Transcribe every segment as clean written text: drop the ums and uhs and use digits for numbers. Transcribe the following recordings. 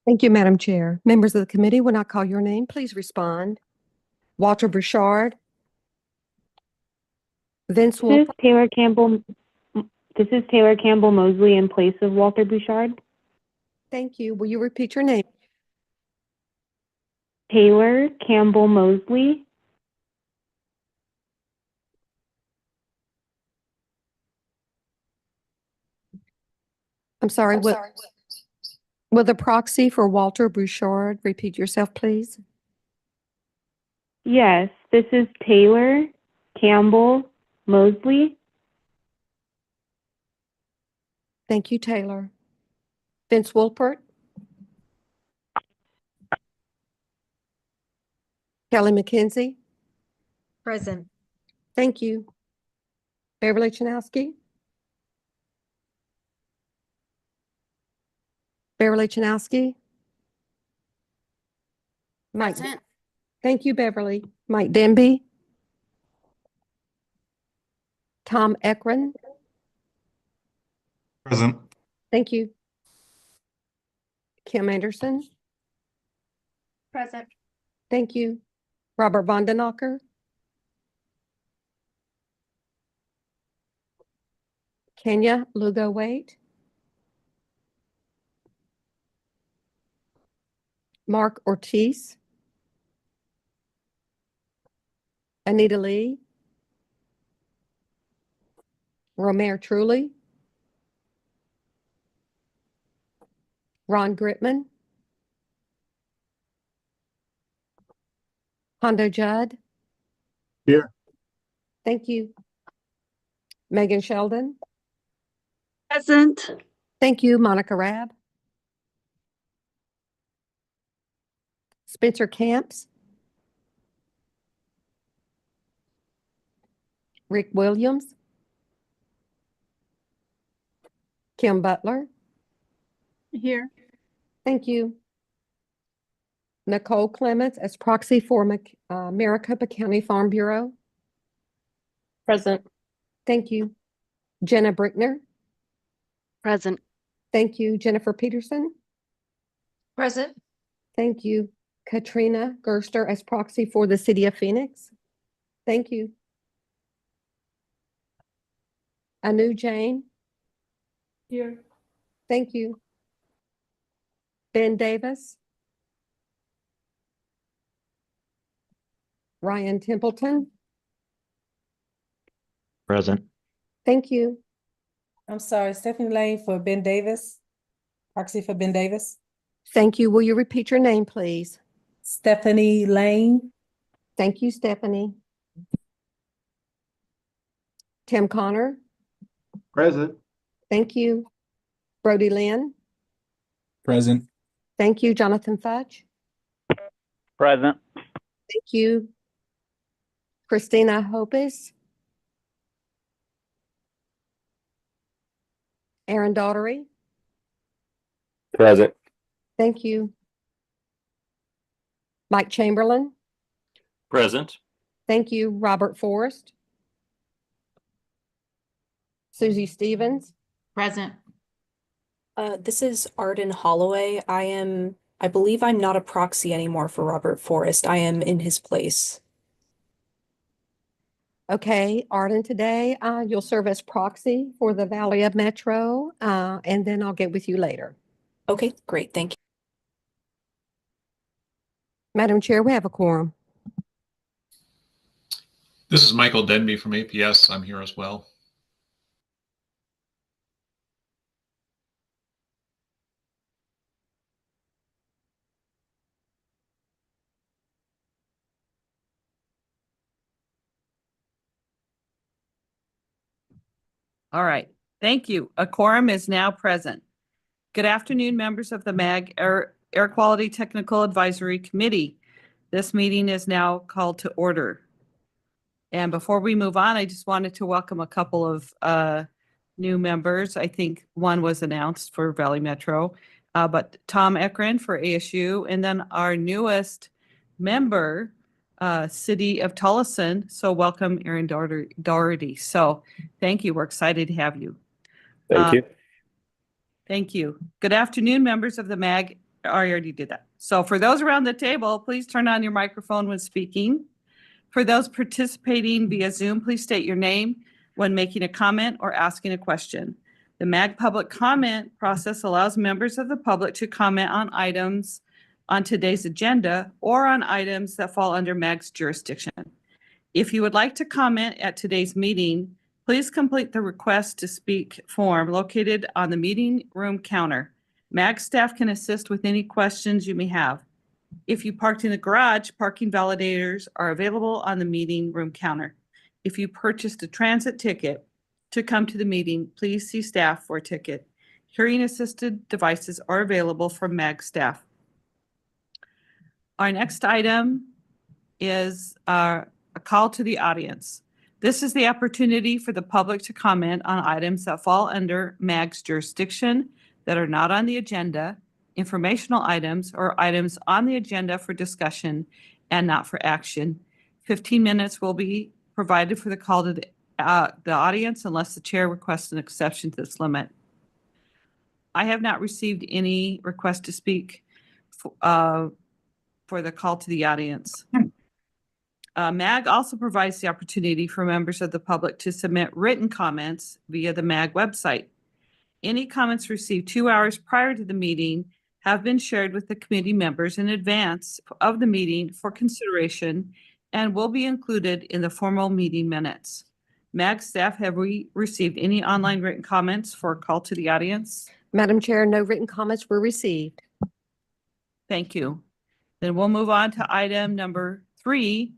Thank you, Madam Chair. Members of the committee, when I call your name, please respond. Walter Bouchard. Vince This is Wolf. Taylor Campbell. This is Taylor Campbell Mosley in place of Walter Bouchard. Thank you. Will you repeat your name? Taylor Campbell Mosley. I'm sorry. Will the proxy for Walter Bouchard repeat yourself, please? Yes, this is Taylor Campbell Mosley. Thank you, Taylor. Vince Wolpert. Kelly McKenzie. Present. Thank you. Beverly Chanowski. Beverly Chanowski. Mike. Present. Thank you, Beverly. Mike Denby. Tom Ekron. Present. Thank you. Kim Anderson. Present. Thank you. Robert Vondenacker. Kenya Lugo Waite. Mark Ortiz. Anita Lee. Romare Truly. Ron Gritman. Hondo Judd. Here. Thank you. Megan Sheldon. Present. Thank you, Monica Rabb. Spencer Camps. Rick Williams. Kim Butler. Here. Thank you. Nicole Clements as proxy for Maricopa County Farm Bureau. Present. Thank you. Jenna Brickner. Present. Thank you. Jennifer Peterson. Present. Thank you. Katrina Gerster as proxy for the City of Phoenix. Thank you. Anu Jane. Here. Thank you. Ben Davis. Ryan Templeton. Present. Thank you. I'm sorry, Stephanie Lane for Ben Davis, proxy for Ben Davis. Thank you. Will you repeat your name, please? Stephanie Lane. Thank you, Stephanie. Tim Connor. Present. Thank you. Brody Lynn. Present. Thank you. Jonathan Fudge. Present. Thank you. Christina Hopis. Aaron Daughtery. Present. Thank you. Mike Chamberlain. Present. Thank you. Robert Forrest. Susie Stevens. Present. This is Arden Holloway. I believe I'm not a proxy anymore for Robert Forrest. I am in his place. Okay, Arden, today you'll serve as proxy for the Valley of Metro, and then I'll get with you later. Okay, great. Thank you. Madam Chair, we have a quorum. This is Michael Denby from APS. I'm here as well. All right, thank you. A quorum is now present. Good afternoon, members of the MAG Air Quality Technical Advisory Committee. This meeting is now called to order. And before we move on, I just wanted to welcome a couple of new members. I think one was announced for Valley Metro, but Tom Ekron for ASU, and then our newest member, City of Tolleson. So welcome, Aaron Daugherty. So thank you. We're excited to have you. Thank you. Thank you. Good afternoon, members of the MAG I already did that. So for those around the table, please turn on your microphone when speaking. For those participating via Zoom, please state your name when making a comment or asking a question. The MAG public comment process allows members of the public to comment on items on today's agenda or on items that fall under MAG's jurisdiction. If you would like to comment at today's meeting, please complete the request to speak form located on the meeting room counter. MAG staff can assist with any questions you may have. If you parked in the garage, parking validators are available on the meeting room counter. If you purchased a transit ticket to come to the meeting, please see staff for a ticket. Hearing assisted devices are available from MAG staff. Our next item is a call to the audience. This is the opportunity for the public to comment on items that fall under MAG's jurisdiction that are not on the agenda, informational items, or items on the agenda for discussion and not for action. 15 minutes will be provided for the call to the audience unless the chair requests an exception to this limit. I have not received any request to speak for the call to the audience. MAG also provides the opportunity for members of the public to submit written comments via the MAG website. Any comments received 2 hours prior to the meeting have been shared with the committee members in advance of the meeting for consideration and will be included in the formal meeting minutes. MAG staff, have we received any online written comments for a call to the audience? Madam Chair, no written comments were received. Thank you. Then we'll move on to item number 3.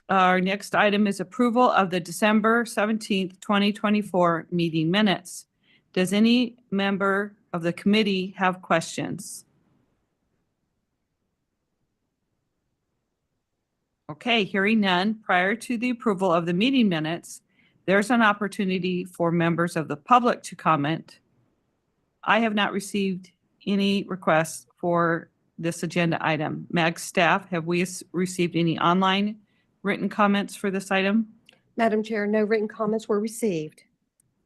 Our next item is approval of the December 17th, 2024 meeting minutes. Does any member of the committee have questions? Okay, hearing none, prior to the approval of the meeting minutes, there's an opportunity for members of the public to comment. I have not received any requests for this agenda item. MAG staff, have we received any online written comments for this item? Madam Chair, no written comments were received.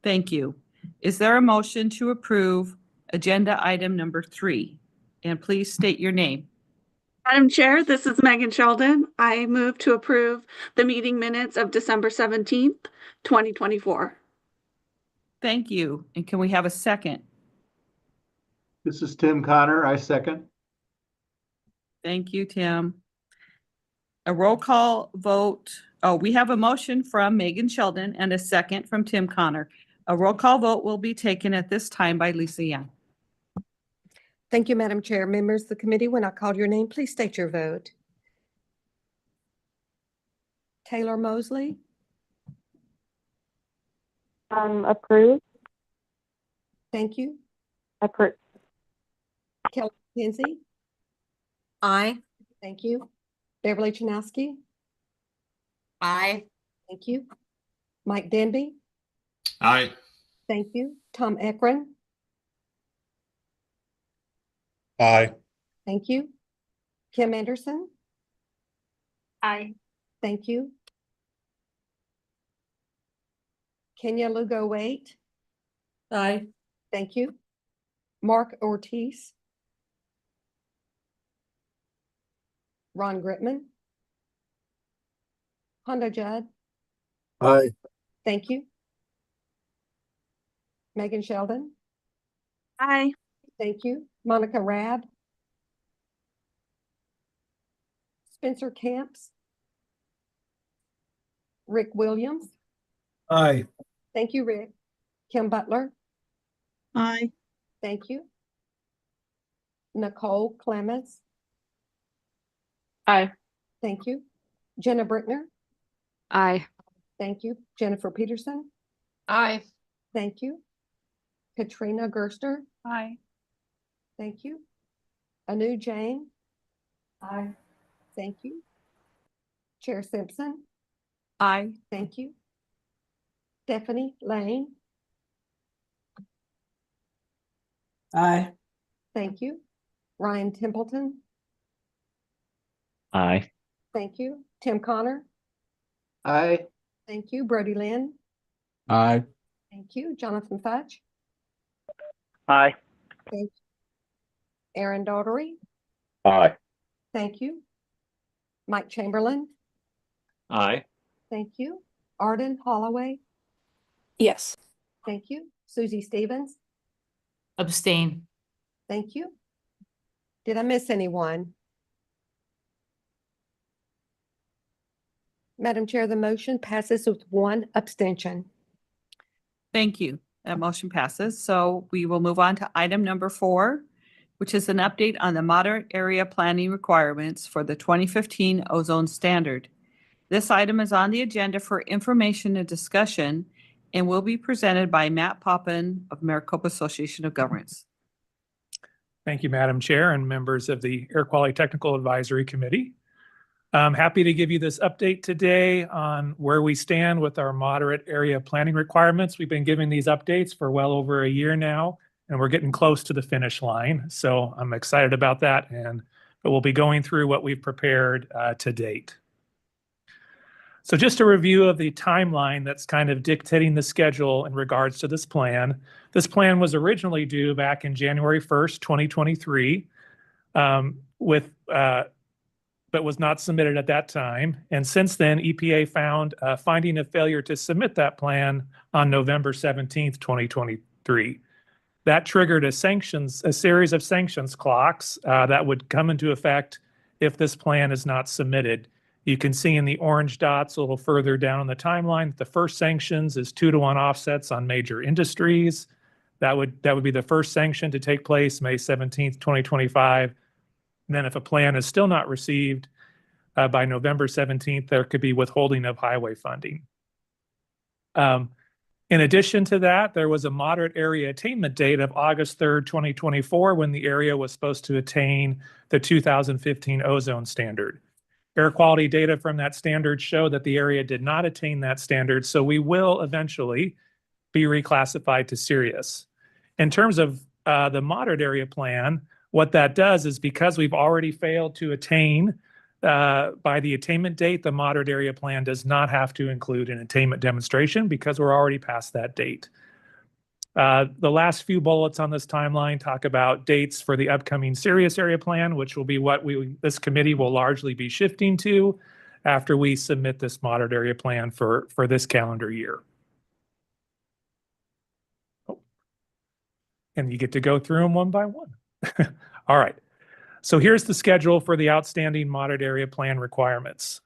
Thank you. Is there a motion to approve agenda item number 3? And please state your name. Madam Chair, this is Megan Sheldon. I move to approve the meeting minutes of December 17th, 2024. Thank you. And can we have a second? This is Tim Connor. I second. Thank you, Tim. A roll call vote. Oh, we have a motion from Megan Sheldon and a second from Tim Connor. A roll call vote will be taken at this time by Lisa Young. Thank you, Madam Chair. Members of the committee, when I call your name, please state your vote. Taylor Mosley, Approved. thank you. Approved. Kelly Kinsey, Aye. thank you. Beverly Chanowski, Aye. thank you. Mike Denby, Aye. thank you. Tom Ekron, Aye. thank you. Kim Anderson, Aye. thank you. Kenya Lugo Wait, Aye. thank you. Mark Ortiz, Ron Gritman, Hondo Judd, Aye. thank you. Megan Sheldon, Aye. thank you. Monica Rad, Spencer Camps, Rick Williams, Aye. thank you, Rick. Kim Butler, Aye. thank you. Nicole Clements, Aye. thank you. Jenna Brickner, Aye. thank you. Jennifer Peterson, Aye. thank you. Katrina Gerster, Aye. thank you. Anu Jane, aye, thank you. Chair Simpson, Aye. thank you. Stephanie Lane, Aye. thank you. Ryan Templeton, Aye. thank you. Tim Connor, Aye. thank you. Brody Lynn, Aye. thank you. Jonathan Fudge, Aye. thank you. Aaron Daughtery. Aye. Thank you. Mike Chamberlain. Aye. Thank you. Arden Holloway. Yes. Thank you. Susie Stevens. Abstain. Thank you. Did I miss anyone? Madam Chair, the motion passes with one abstention. Thank you. That motion passes. So we will move on to item number 4, which is an update on the moderate area planning requirements for the 2015 ozone standard. This item is on the agenda for information and discussion and will be presented by Matt Poppin of Maricopa Association of Governments. Thank you, Madam Chair and members of the Air Quality Technical Advisory Committee. I'm happy to give you this update today on where we stand with our moderate area planning requirements. We've been giving these updates for well over a year now, and we're getting close to the finish line. So I'm excited about that, and we'll be going through what we've prepared to date. So just a review of the timeline that's kind of dictating the schedule in regards to this plan. This plan was originally due back in January 1st, 2023, but was not submitted at that time. And since then, EPA found a finding of failure to submit that plan on November 17th, 2023. That triggered a series of sanctions clocks that would come into effect if this plan is not submitted. You can see in the orange dots a little further down on the timeline, the first sanctions is 2-to-1 offsets on major industries. That would be the first sanction to take place May 17th, 2025. And then if a plan is still not received by November 17th, there could be withholding of highway funding. In addition to that, there was a moderate area attainment date of August 3rd, 2024, when the area was supposed to attain the 2015 ozone standard. Air quality data from that standard show that the area did not attain that standard, so we will eventually be reclassified to serious. In terms of the moderate area plan, what that does is because we've already failed to attain by the attainment date, the moderate area plan does not have to include an attainment demonstration because we're already past that date. The last few bullets on this timeline talk about dates for the upcoming serious area plan, which will be what this committee will largely be shifting to after we submit this moderate area plan for this calendar year. Oh. And you get to go through them one by one. All right. So here's the schedule for the outstanding moderate area plan requirements.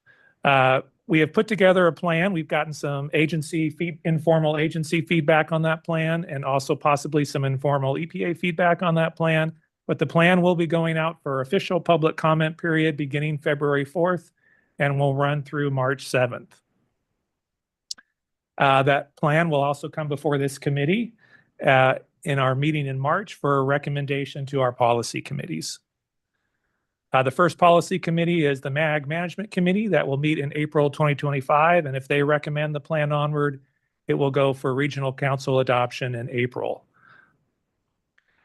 We have put together a plan. We've gotten some informal agency feedback on that plan and also possibly some informal EPA feedback on that plan. But the plan will be going out for official public comment period beginning February 4th and will run through March 7th. That plan will also come before this committee in our meeting in March for a recommendation to our policy committees. The first policy committee is the MAG Management Committee that will meet in April 2025. And if they recommend the plan onward, it will go for regional council adoption in April.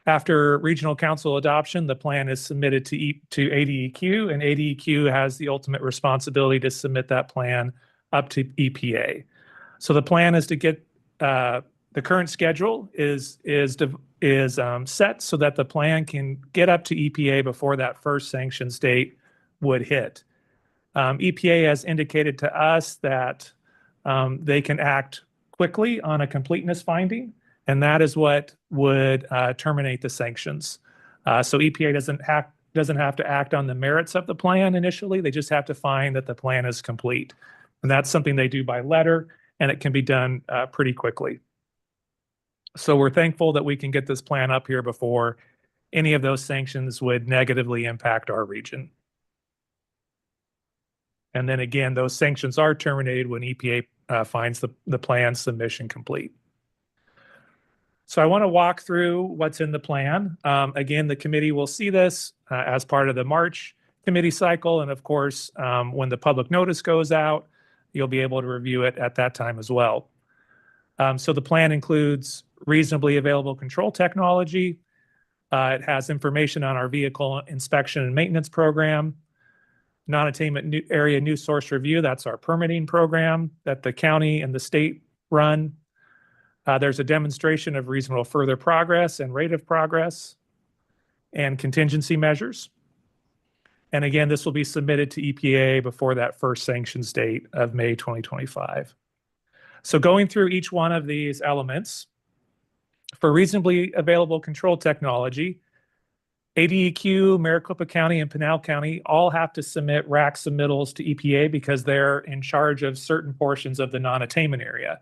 After regional council adoption, the plan is submitted to ADEQ, and ADEQ has the ultimate responsibility to submit that plan up to EPA. So the plan is to get the current schedule is set so that the plan can get up to EPA before that first sanctions date would hit. EPA has indicated to us that they can act quickly on a completeness finding, and that is what would terminate the sanctions. So EPA doesn't have to act on the merits of the plan initially. They just have to find that the plan is complete. And that's something they do by letter, and it can be done pretty quickly. So we're thankful that we can get this plan up here before any of those sanctions would negatively impact our region. And then again, those sanctions are terminated when EPA finds the plan submission complete. So I want to walk through what's in the plan. Again, the committee will see this as part of the March committee cycle. And of course, when the public notice goes out, you'll be able to review it at that time as well. So the plan includes reasonably available control technology. It has information on our vehicle inspection and maintenance program, non-attainment area new source review. That's our permitting program that the county and the state run. There's a demonstration of reasonable further progress and rate of progress. and contingency measures. And again, this will be submitted to EPA before that first sanctions date of May 2025. So going through each one of these elements, for reasonably available control technology, ADEQ, Maricopa County, and Pinal County all have to submit RAC submittals to EPA because they're in charge of certain portions of the non-attainment area.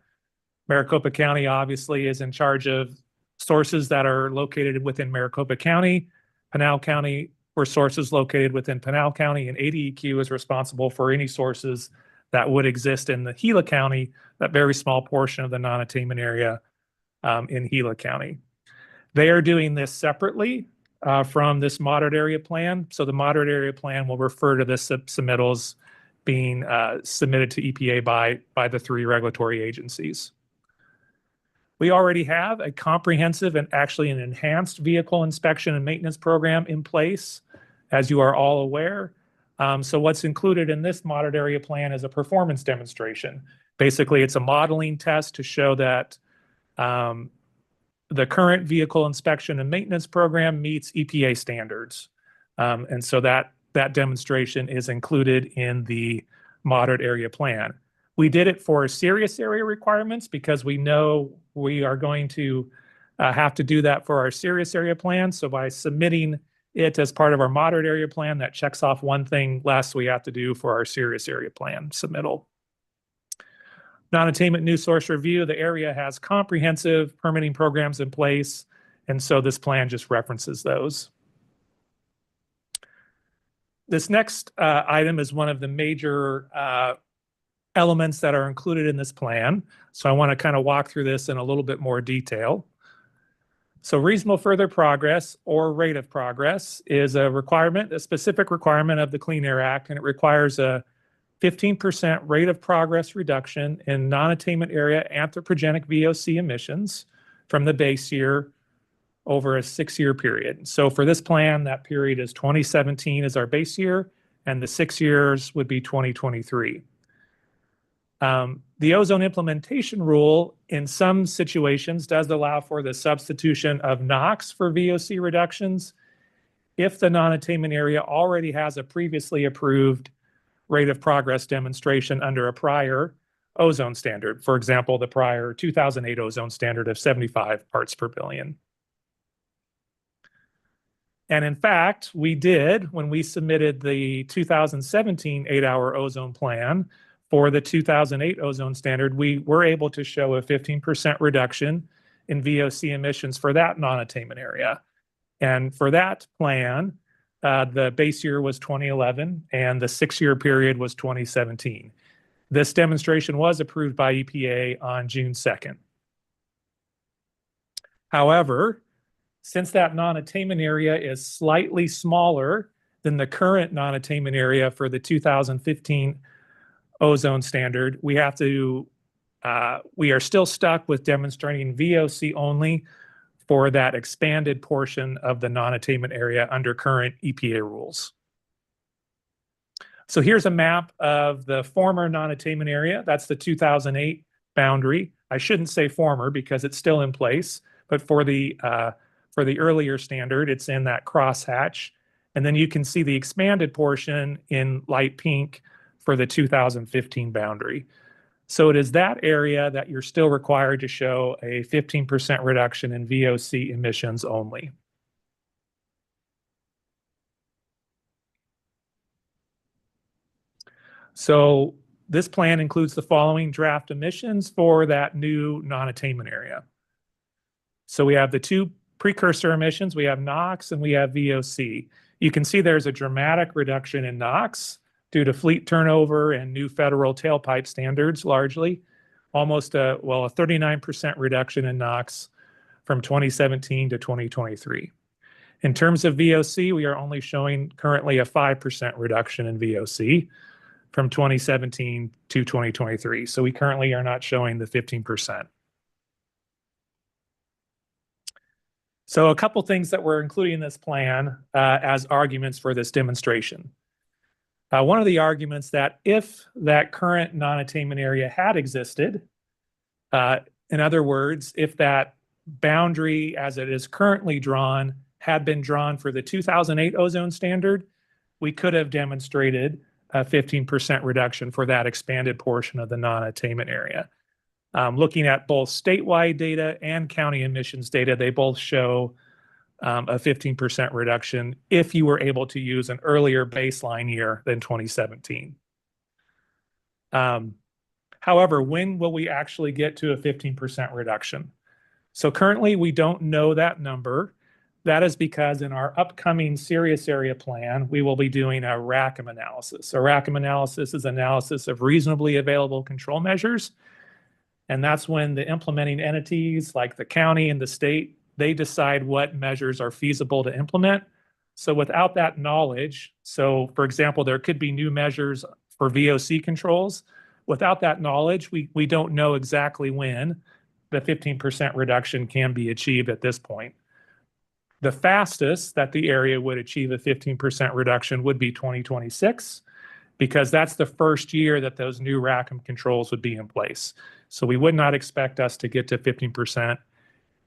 Maricopa County obviously is in charge of sources that are located within Maricopa County, Pinal County for sources located within Pinal County, and ADEQ is responsible for any sources that would exist in the Gila County, that very small portion of the non-attainment area in Gila County. They are doing this separately from this moderate area plan. So the moderate area plan will refer to the submittals being submitted to EPA by the 3 regulatory agencies. We already have a comprehensive and actually an enhanced vehicle inspection and maintenance program in place, as you are all aware. So what's included in this moderate area plan is a performance demonstration. Basically, it's a modeling test to show that the current vehicle inspection and maintenance program meets EPA standards. And so that demonstration is included in the moderate area plan. We did it for serious area requirements because we know we are going to have to do that for our serious area plan. So by submitting it as part of our moderate area plan, that checks off one thing less we have to do for our serious area plan submittal. Non-attainment new source review, the area has comprehensive permitting programs in place, and so this plan just references those. This next item is one of the major elements that are included in this plan. So I want to kind of walk through this in a little bit more detail. So reasonable further progress or rate of progress is a requirement, a specific requirement of the Clean Air Act, and it requires a 15% rate of progress reduction in non-attainment area anthropogenic VOC emissions from the base year over a 6-year period. So for this plan, that period is 2017 as our base year, and the 6 years would be 2023. The ozone implementation rule in some situations does allow for the substitution of NOx for VOC reductions if the non-attainment area already has a previously approved rate of progress demonstration under a prior ozone standard. For example, the prior 2008 ozone standard of 75 parts per billion. And in fact, we did, when we submitted the 2017 8-hour ozone plan for the 2008 ozone standard, we were able to show a 15% reduction in VOC emissions for that non-attainment area. And for that plan, the base year was 2011 and the 6-year period was 2017. This demonstration was approved by EPA on June 2nd. However, since that non-attainment area is slightly smaller than the current non-attainment area for the 2015 ozone standard, we are still stuck with demonstrating VOC only for that expanded portion of the non-attainment area under current EPA rules. So here's a map of the former non-attainment area. That's the 2008 boundary. I shouldn't say former because it's still in place, but for the earlier standard, it's in that crosshatch. And then you can see the expanded portion in light pink for the 2015 boundary. So it is that area that you're still required to show a 15% reduction in VOC emissions only. So this plan includes the following draft emissions for that new non-attainment area. So we have the 2 precursor emissions, we have NOx and we have VOC. You can see there's a dramatic reduction in NOx due to fleet turnover and new federal tailpipe standards, largely. Almost a 39% reduction in NOx from 2017 to 2023. In terms of VOC, we are only showing currently a 5% reduction in VOC from 2017 to 2023. So we currently are not showing the 15%. So a couple things that we're including in this plan as arguments for this demonstration. One of the arguments that if that current non-attainment area had existed, in other words, if that boundary as it is currently drawn had been drawn for the 2008 ozone standard, we could have demonstrated a 15% reduction for that expanded portion of the non-attainment area. Looking at both statewide data and county emissions data, they both show a 15% reduction if you were able to use an earlier baseline year than 2017. However, when will we actually get to a 15% reduction? So currently we don't know that number. That is because in our upcoming serious area plan, we will be doing a RACM analysis. A RACM analysis is analysis of reasonably available control measures. And that's when the implementing entities like the county and the state, they decide what measures are feasible to implement. So without that knowledge, so for example, there could be new measures for VOC controls. Without that knowledge, we don't know exactly when the 15% reduction can be achieved at this point. The fastest that the area would achieve a 15% reduction would be 2026, because that's the first year that those new RACM controls would be in place. So we would not expect us to get to 15%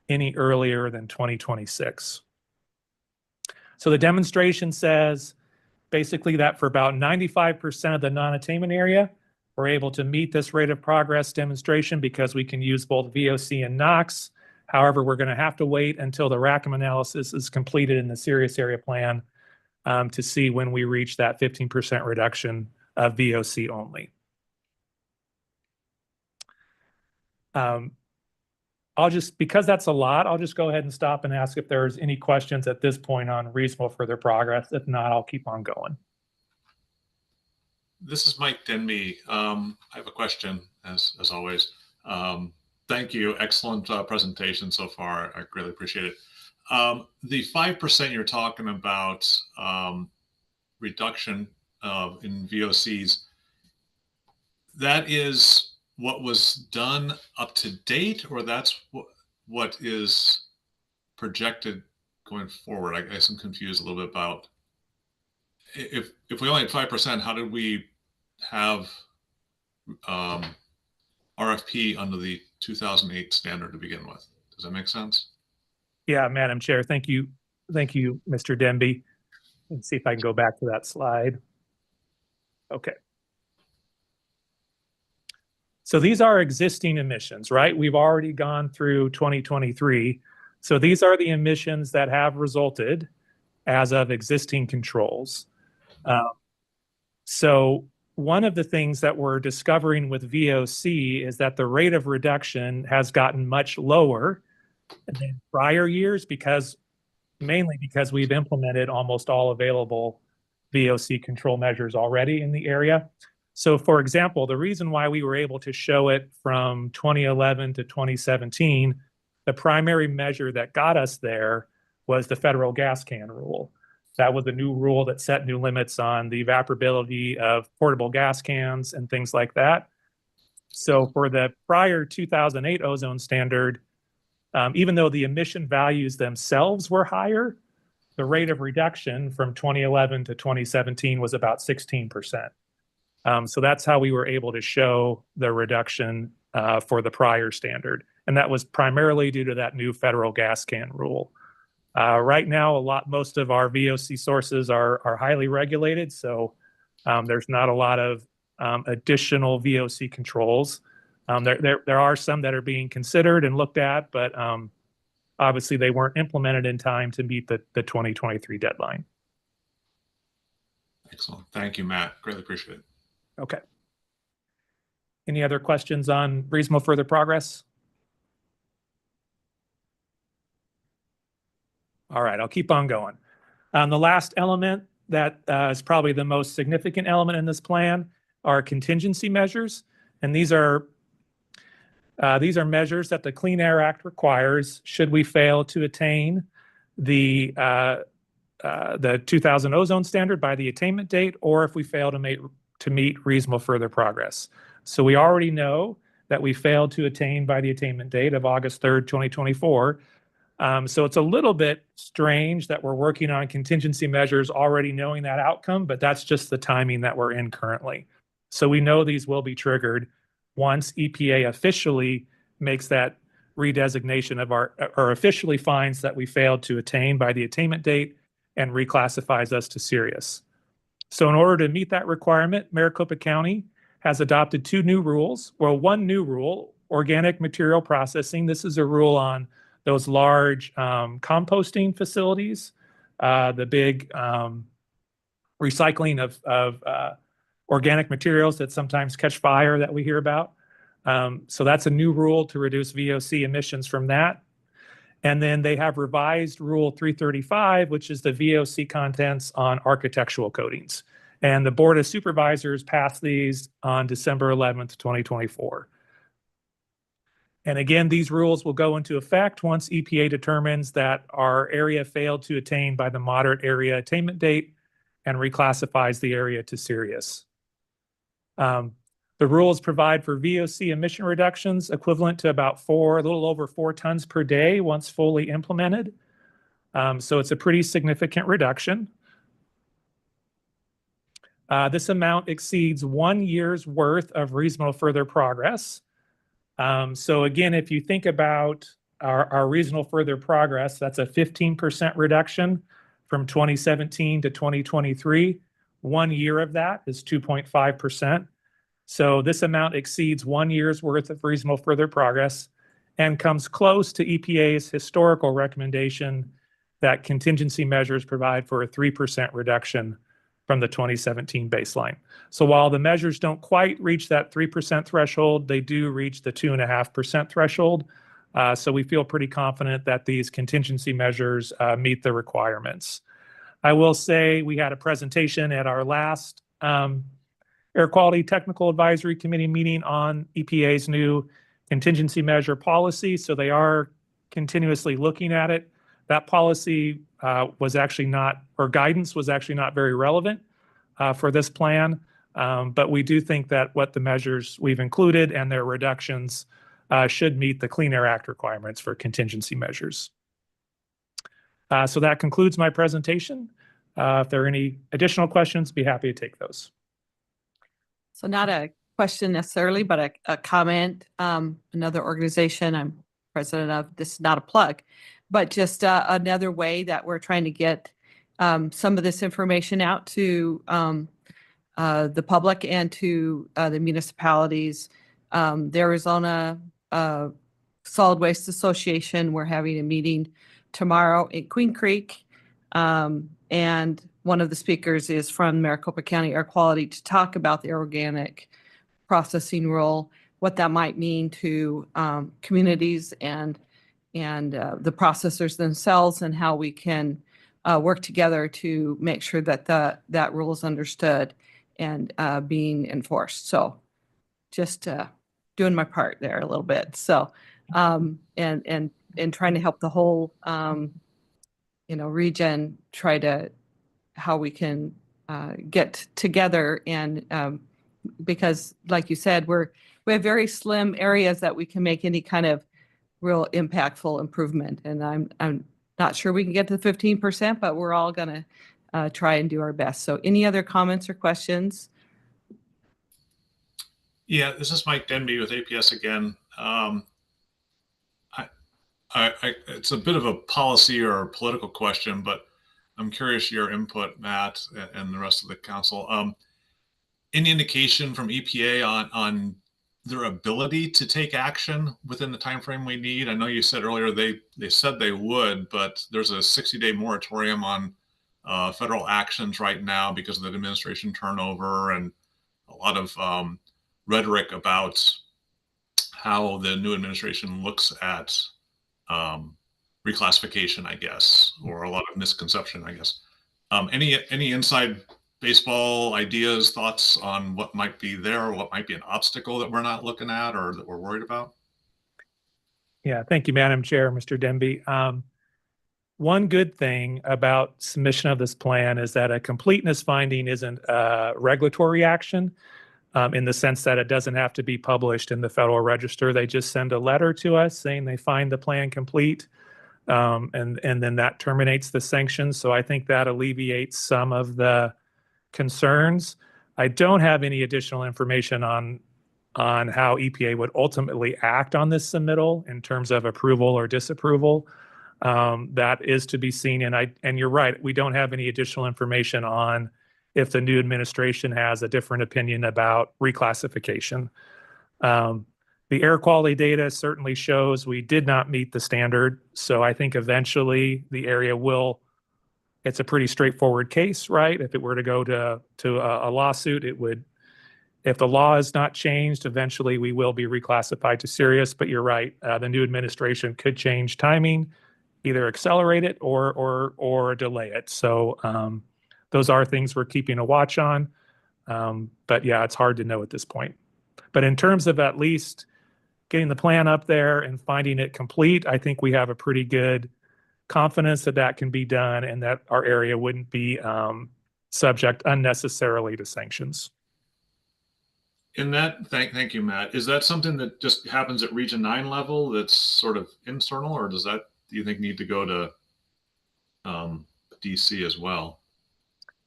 any earlier than 2026. So the demonstration says basically that for about 95% of the non-attainment area, we're able to meet this rate of progress demonstration because we can use both VOC and NOx. However, we're going to have to wait until the RACM analysis is completed in the serious area plan to see when we reach that 15% reduction of VOC only. Because that's a lot, I'll just go ahead and stop and ask if there's any questions at this point on reasonable further progress. If not, I'll keep on going. This is Mike Denby. I have a question, as always. Thank you. Excellent presentation so far. I really appreciate it. The 5% you're talking about reduction in VOCs, that is what was done up to date, or that's what is projected going forward? I guess I'm confused a little bit about if we only had 5%, how did we have RFP under the 2008 standard to begin with? Does that make sense? Yeah, Madam Chair, thank you. Thank you, Mr. Denby. Let's see if I can go back to that slide. Okay. So these are existing emissions, right? We've already gone through 2023. So these are the emissions that have resulted as of existing controls. So one of the things that we're discovering with VOC is that the rate of reduction has gotten much lower than prior years, mainly because we've implemented almost all available VOC control measures already in the area. So for example, the reason why we were able to show it from 2011 to 2017, the primary measure that got us there was the federal gas can rule. That was a new rule that set new limits on the evaporability of portable gas cans and things like that. So for the prior 2008 ozone standard, even though the emission values themselves were higher, the rate of reduction from 2011 to 2017 was about 16%. So that's how we were able to show the reduction for the prior standard. And that was primarily due to that new federal gas can rule. Right now, most of our VOC sources are highly regulated, so there's not a lot of additional VOC controls. There are some that are being considered and looked at, but obviously they weren't implemented in time to meet the 2023 deadline. Excellent. Thank you, Matt. Greatly appreciate it. Okay. Any other questions on reasonable further progress? All right, I'll keep on going. The last element that is probably the most significant element in this plan are contingency measures. And these are measures that the Clean Air Act requires should we fail to attain the 2000 ozone standard by the attainment date, or if we fail to meet reasonable further progress. So we already know that we failed to attain by the attainment date of August 3rd, 2024. So it's a little bit strange that we're working on contingency measures already knowing that outcome, but that's just the timing that we're in currently. So we know these will be triggered once EPA officially makes that redesignation of or officially finds that we failed to attain by the attainment date and reclassifies us to serious. So in order to meet that requirement, Maricopa County has adopted two new rules. Well, one new rule, organic material processing. This is a rule on those large composting facilities, the big recycling of organic materials that sometimes catch fire that we hear about. So that's a new rule to reduce VOC emissions from that. And then they have revised Rule 335, which is the VOC contents on architectural coatings. And the Board of Supervisors passed these on December 11th, 2024. And again, these rules will go into effect once EPA determines that our area failed to attain by the moderate area attainment date and reclassifies the area to serious. The rules provide for VOC emission reductions equivalent to about a little over 4 tons per day once fully implemented. So it's a pretty significant reduction. This amount exceeds 1 year's worth of reasonable further progress. So again, if you think about our reasonable further progress, that's a 15% reduction from 2017 to 2023. 1 year of that is 2.5%. So this amount exceeds 1 year's worth of reasonable further progress and comes close to EPA's historical recommendation that contingency measures provide for a 3% reduction from the 2017 baseline. So while the measures don't quite reach that 3% threshold, they do reach the 2.5% threshold. So we feel pretty confident that these contingency measures meet the requirements. I will say we had a presentation at our last Air Quality Technical Advisory Committee meeting on EPA's new contingency measure policy. So they are continuously looking at it. That policy was actually not, or guidance was actually not very relevant for this plan. But we do think that what the measures we've included and their reductions should meet the Clean Air Act requirements for contingency measures. So that concludes my presentation. If there are any additional questions, be happy to take those. So not a question necessarily, but a comment. Another organization I'm president of, this is not a plug, but just another way that we're trying to get some of this information out to the public and to the municipalities. The Arizona Solid Waste Association, we're having a meeting tomorrow in Queen Creek. And one of the speakers is from Maricopa County Air Quality to talk about the organic processing rule, what that might mean to communities and the processors themselves, and how we can work together to make sure that that rule is understood and being enforced. So just doing my part there a little bit. So and trying to help the whole region try to how we can get together and because like you said, we have very slim areas that we can make any kind of real impactful improvement. And I'm not sure we can get to the 15%, but we're all going to try and do our best. So any other comments or questions? Yeah, this is Mike Denby with APS again. It's a bit of a policy or a political question, but I'm curious your input, Matt, and the rest of the council. Any indication from EPA on their ability to take action within the time frame we need? I know you said earlier they said they would, but there's a 60-day moratorium on federal actions right now because of the administration turnover and a lot of rhetoric about how the new administration looks at reclassification, I guess, or a lot of misconception, I guess. Any inside baseball ideas, thoughts on what might be there, or what might be an obstacle that we're not looking at or that we're worried about? Yeah, thank you, Madam Chair, Mr. Denby. One good thing about submission of this plan is that a completeness finding isn't a regulatory action in the sense that it doesn't have to be published in the Federal Register. They just send a letter to us saying they find the plan complete, and then that terminates the sanctions. So I think that alleviates some of the concerns. I don't have any additional information on on how EPA would ultimately act on this submittal in terms of approval or disapproval. That is to be seen. And you're right, we don't have any additional information on if the new administration has a different opinion about reclassification. The air quality data certainly shows we did not meet the standard. So I think eventually the area will, it's a pretty straightforward case, right? If it were to go to a lawsuit, it would, if the law is not changed, eventually we will be reclassified to serious. But you're right, the new administration could change timing, either accelerate it or delay it. So those are things we're keeping a watch on. But yeah, it's hard to know at this point. But in terms of at least getting the plan up there and finding it complete, I think we have a pretty good confidence that that can be done and that our area wouldn't be subject unnecessarily to sanctions. In that, thank you, Matt. Is that something that just happens at Region 9 level that's sort of internal, or does that, do you think, need to go to DC as well?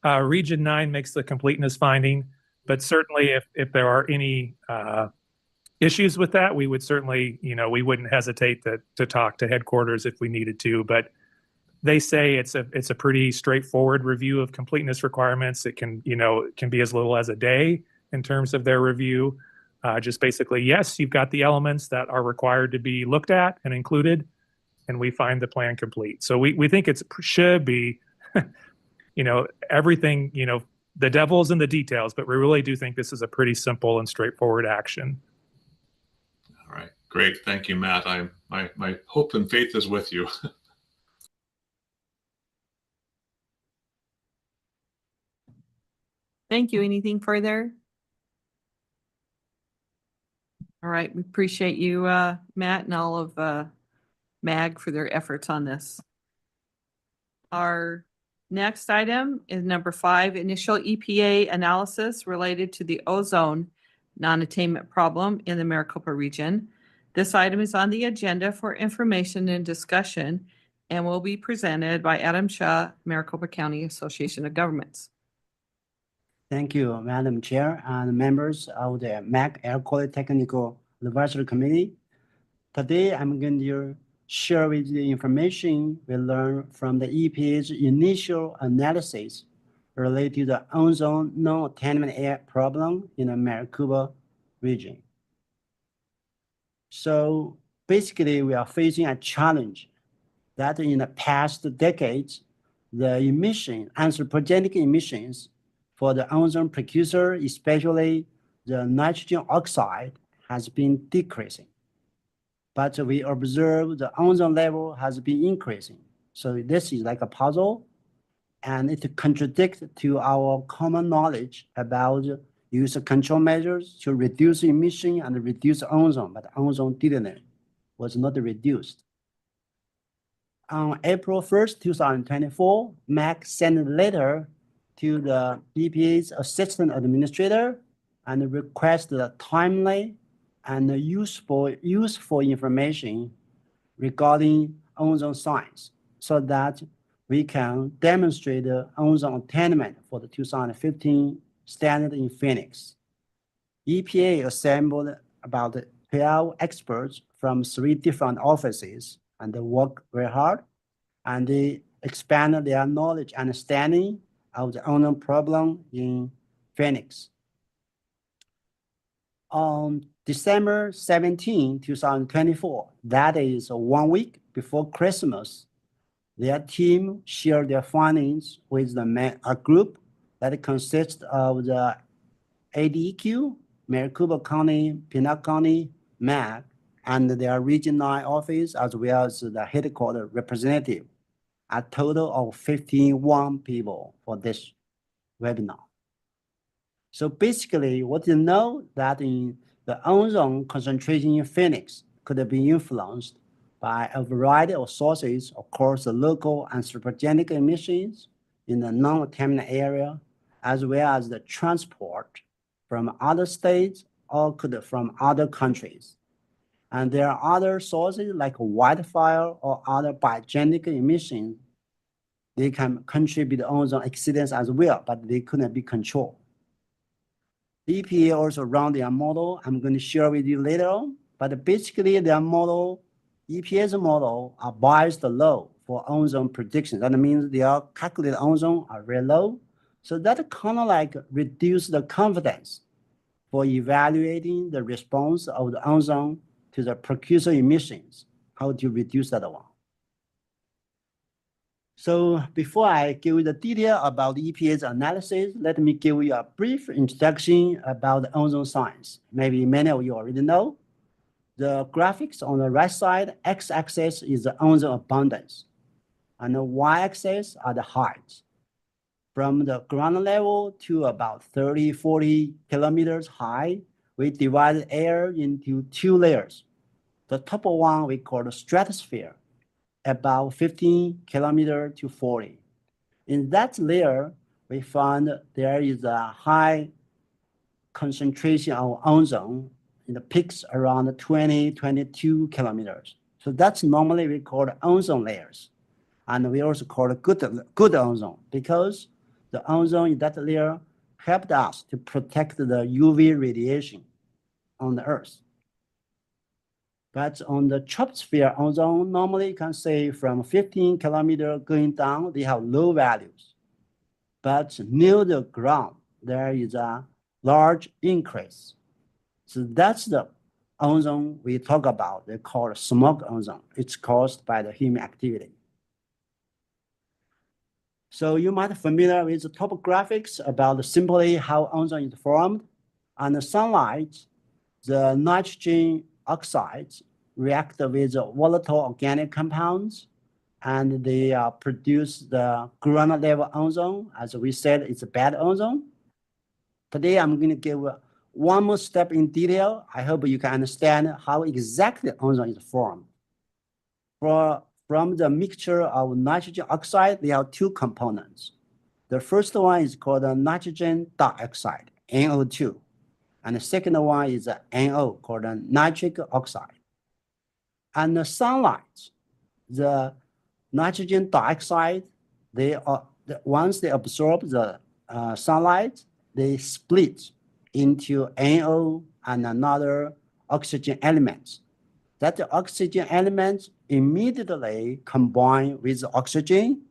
Region 9 makes the completeness finding, but certainly if there are any issues with that, we would certainly, we wouldn't hesitate to talk to headquarters if we needed to. But they say it's a pretty straightforward review of completeness requirements. It can, it can be as little as a day in terms of their review. Just basically, yes, you've got the elements that are required to be looked at and included, and we find the plan complete. So we think it should be, everything, the devil's in the details, but we really do think this is a pretty simple and straightforward action. All right, great. Thank you, Matt. My hope and faith is with you. Thank you. Anything further? All right, we appreciate you, Matt, and all of MAG for their efforts on this. Our next item is number 5, initial EPA analysis related to the ozone non-attainment problem in the Maricopa region. This item is on the agenda for information and discussion and will be presented by Adam Shaw, Maricopa County Association of Governments. Thank you, Madam Chair and members of the MAG Air Quality Technical Advisory Committee. Today, I'm going to share with you the information we learned from the EPA's initial analysis related to the ozone non-attainment air problem in the Maricopa region. So basically, we are facing a challenge that in the past decades, the anthropogenic emissions for the ozone precursor, especially the nitrogen oxide, has been decreasing. But we observe the ozone level has been increasing. So this is like a puzzle, and it contradicts to our common knowledge about use of control measures to reduce emission and reduce ozone, but ozone was not reduced. On April 1st, 2024, MAG sent a letter to the EPA's Assistant Administrator and requested a timely and useful information regarding ozone science so that we can demonstrate the ozone attainment for the 2015 standard in Phoenix. EPA assembled about 12 experts from 3 different offices and they worked very hard, and they expanded their knowledge and understanding of the ozone problem in Phoenix. On December 17, 2024, that is 1 week before Christmas, their team shared their findings with a group that consists of the ADEQ, Maricopa County, Pinal County, MAG, and their Region 9 office, as well as the headquarters representative, a total of 51 people for this webinar. So basically, what you know that in the ozone concentration in Phoenix could be influenced by a variety of sources, of course, the local anthropogenic emissions in the non-attainment area, as well as the transport from other states or from other countries. And there are other sources like wildfire or other biogenic emissions. They can contribute to ozone exceedance as well, but they couldn't be controlled. EPA also run their model. I'm going to share with you later on. But basically, their model, EPA's model, are biased low for ozone prediction. That means their calculated ozone are very low. So that kind of like reduce the confidence for evaluating the response of the ozone to the precursor emissions, how to reduce that one. So before I give you the detail about the EPA's analysis, let me give you a brief introduction about the ozone science. Maybe many of you already know. The graphics on the right side, x-axis is the ozone abundance, and the y-axis are the heights. From the ground level to about 30, 40 kilometers high, we divided air into two layers. The top one we call the stratosphere, about 15 kilometers to 40. In that layer, we found there is a high concentration of ozone in the peaks around 20, 22 kilometers. So that's normally we call the ozone layers. And we also call it good ozone because the ozone in that layer helped us to protect the UV radiation on the Earth. But on the troposphere ozone, normally you can say from 15 kilometers going down, they have low values. But near the ground, there is a large increase. So that's the ozone we talk about. They call it smoke ozone. It's caused by the human activity. So you might be familiar with the topographics about simply how ozone is formed. On the sunlight, the nitrogen oxides react with volatile organic compounds, and they produce the ground level ozone. As we said, it's a bad ozone. Today, I'm going to give one more step in detail. I hope you can understand how exactly ozone is formed. From the mixture of nitrogen oxide, they have two components. The first one is called nitrogen dioxide, NO2. And the second one is NO, called nitric oxide. And the sunlight, the nitrogen dioxide, once they absorb the sunlight, they split into NO and another oxygen elements. That the oxygen elements immediately combine with oxygen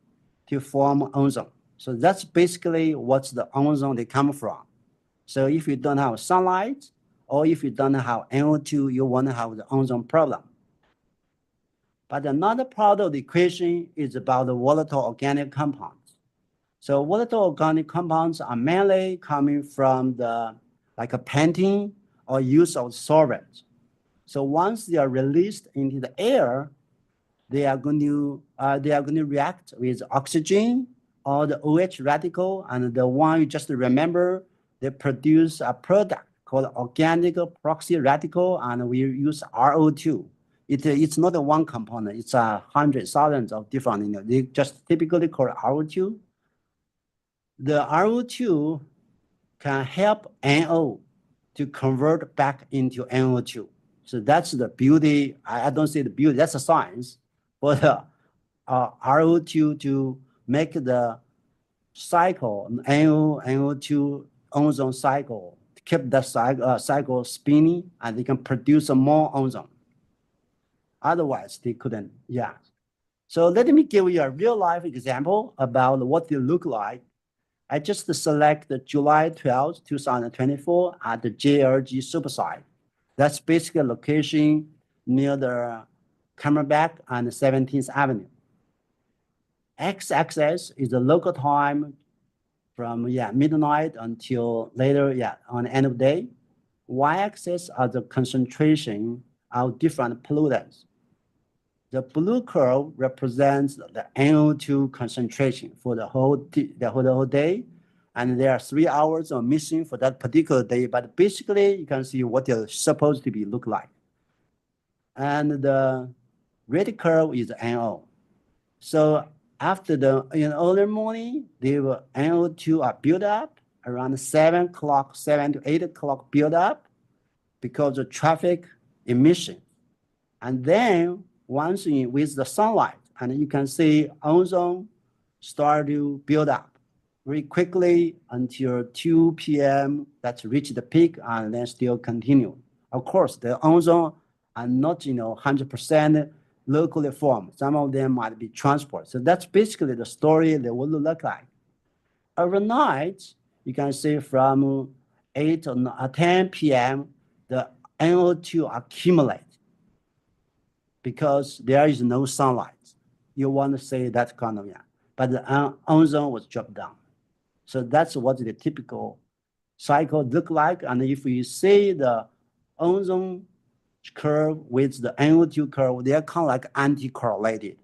to form ozone. So that's basically what's the ozone they come from. So if you don't have sunlight, or if you don't have NO2, you won't have the ozone problem. But another part of the equation is about the volatile organic compounds. So volatile organic compounds are mainly coming from the, like a painting or use of solvents. So once they are released into the air, they are going to react with oxygen or the OH radical, and the one you just remember, they produce a product called organic proxy radical, and we use RO2. It's not a one component, it's hundreds, thousands of different, they just typically call RO2. The RO2 can help NO to convert back into NO2. So that's the beauty. I don't say the beauty, that's the science for the RO2 to make the cycle, NO2 ozone cycle, to keep that cycle spinning, and they can produce more ozone. Otherwise, they couldn't, yeah. So let me give you a real life example about what they look like. I just select the July 12, 2024 at the JLG Supersite. That's basically a location near the Camelback and 17th Avenue. X-axis is the local time from midnight until later, on the end of the day. Y-axis are the concentration of different pollutants. The blue curve represents the NO2 concentration for the whole day. And there are 3 hours of missing for that particular day, but basically you can see what they're supposed to be look like. And the red curve is NO. So after in early morning, the NO2 are built up around 7 to 8 o'clock build up because of traffic emission. And then once with the sunlight, and you can see ozone start to build up. very quickly until 2 p.m. That's reach the peak and then still continue. Of course, the ozone are not 100% locally formed. Some of them might be transport. So that's basically the story that would look like. Overnight, you can see from 8 or 10 p.m. the NO2 accumulate because there is no sunlight. You want to say that kind of, but the ozone was dropped down. So that's what the typical cycle look like. And if you see the ozone curve with the NO2 curve, they're kind of like anti-correlated.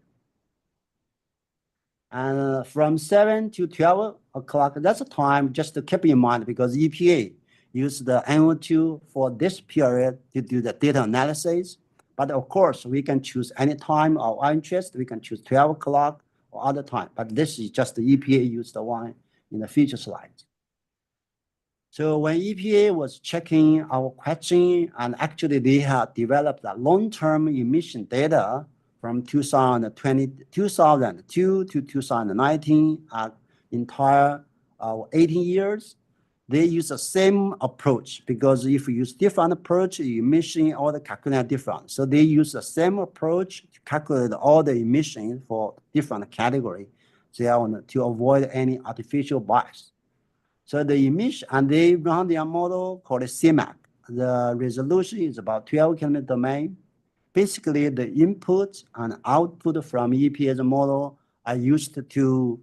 And from 7 to 12 o'clock, that's the time just to keep in mind because EPA used the NO2 for this period to do the data analysis. But of course, we can choose any time of our interest. We can choose 12 o'clock or other time. But this is just the EPA used the one in the future slides. So when EPA was checking our question, and actually they have developed a long-term emission data from 2002 to 2019, entire 18 years, they use the same approach because if you use different approach, emission all the calculate different. So they use the same approach to calculate all the emissions for different category. To avoid any artificial bias. So the emission, and they run their model called a CMAQ. The resolution is about 12 kilometer domain. Basically, the input and output from EPA's model are used to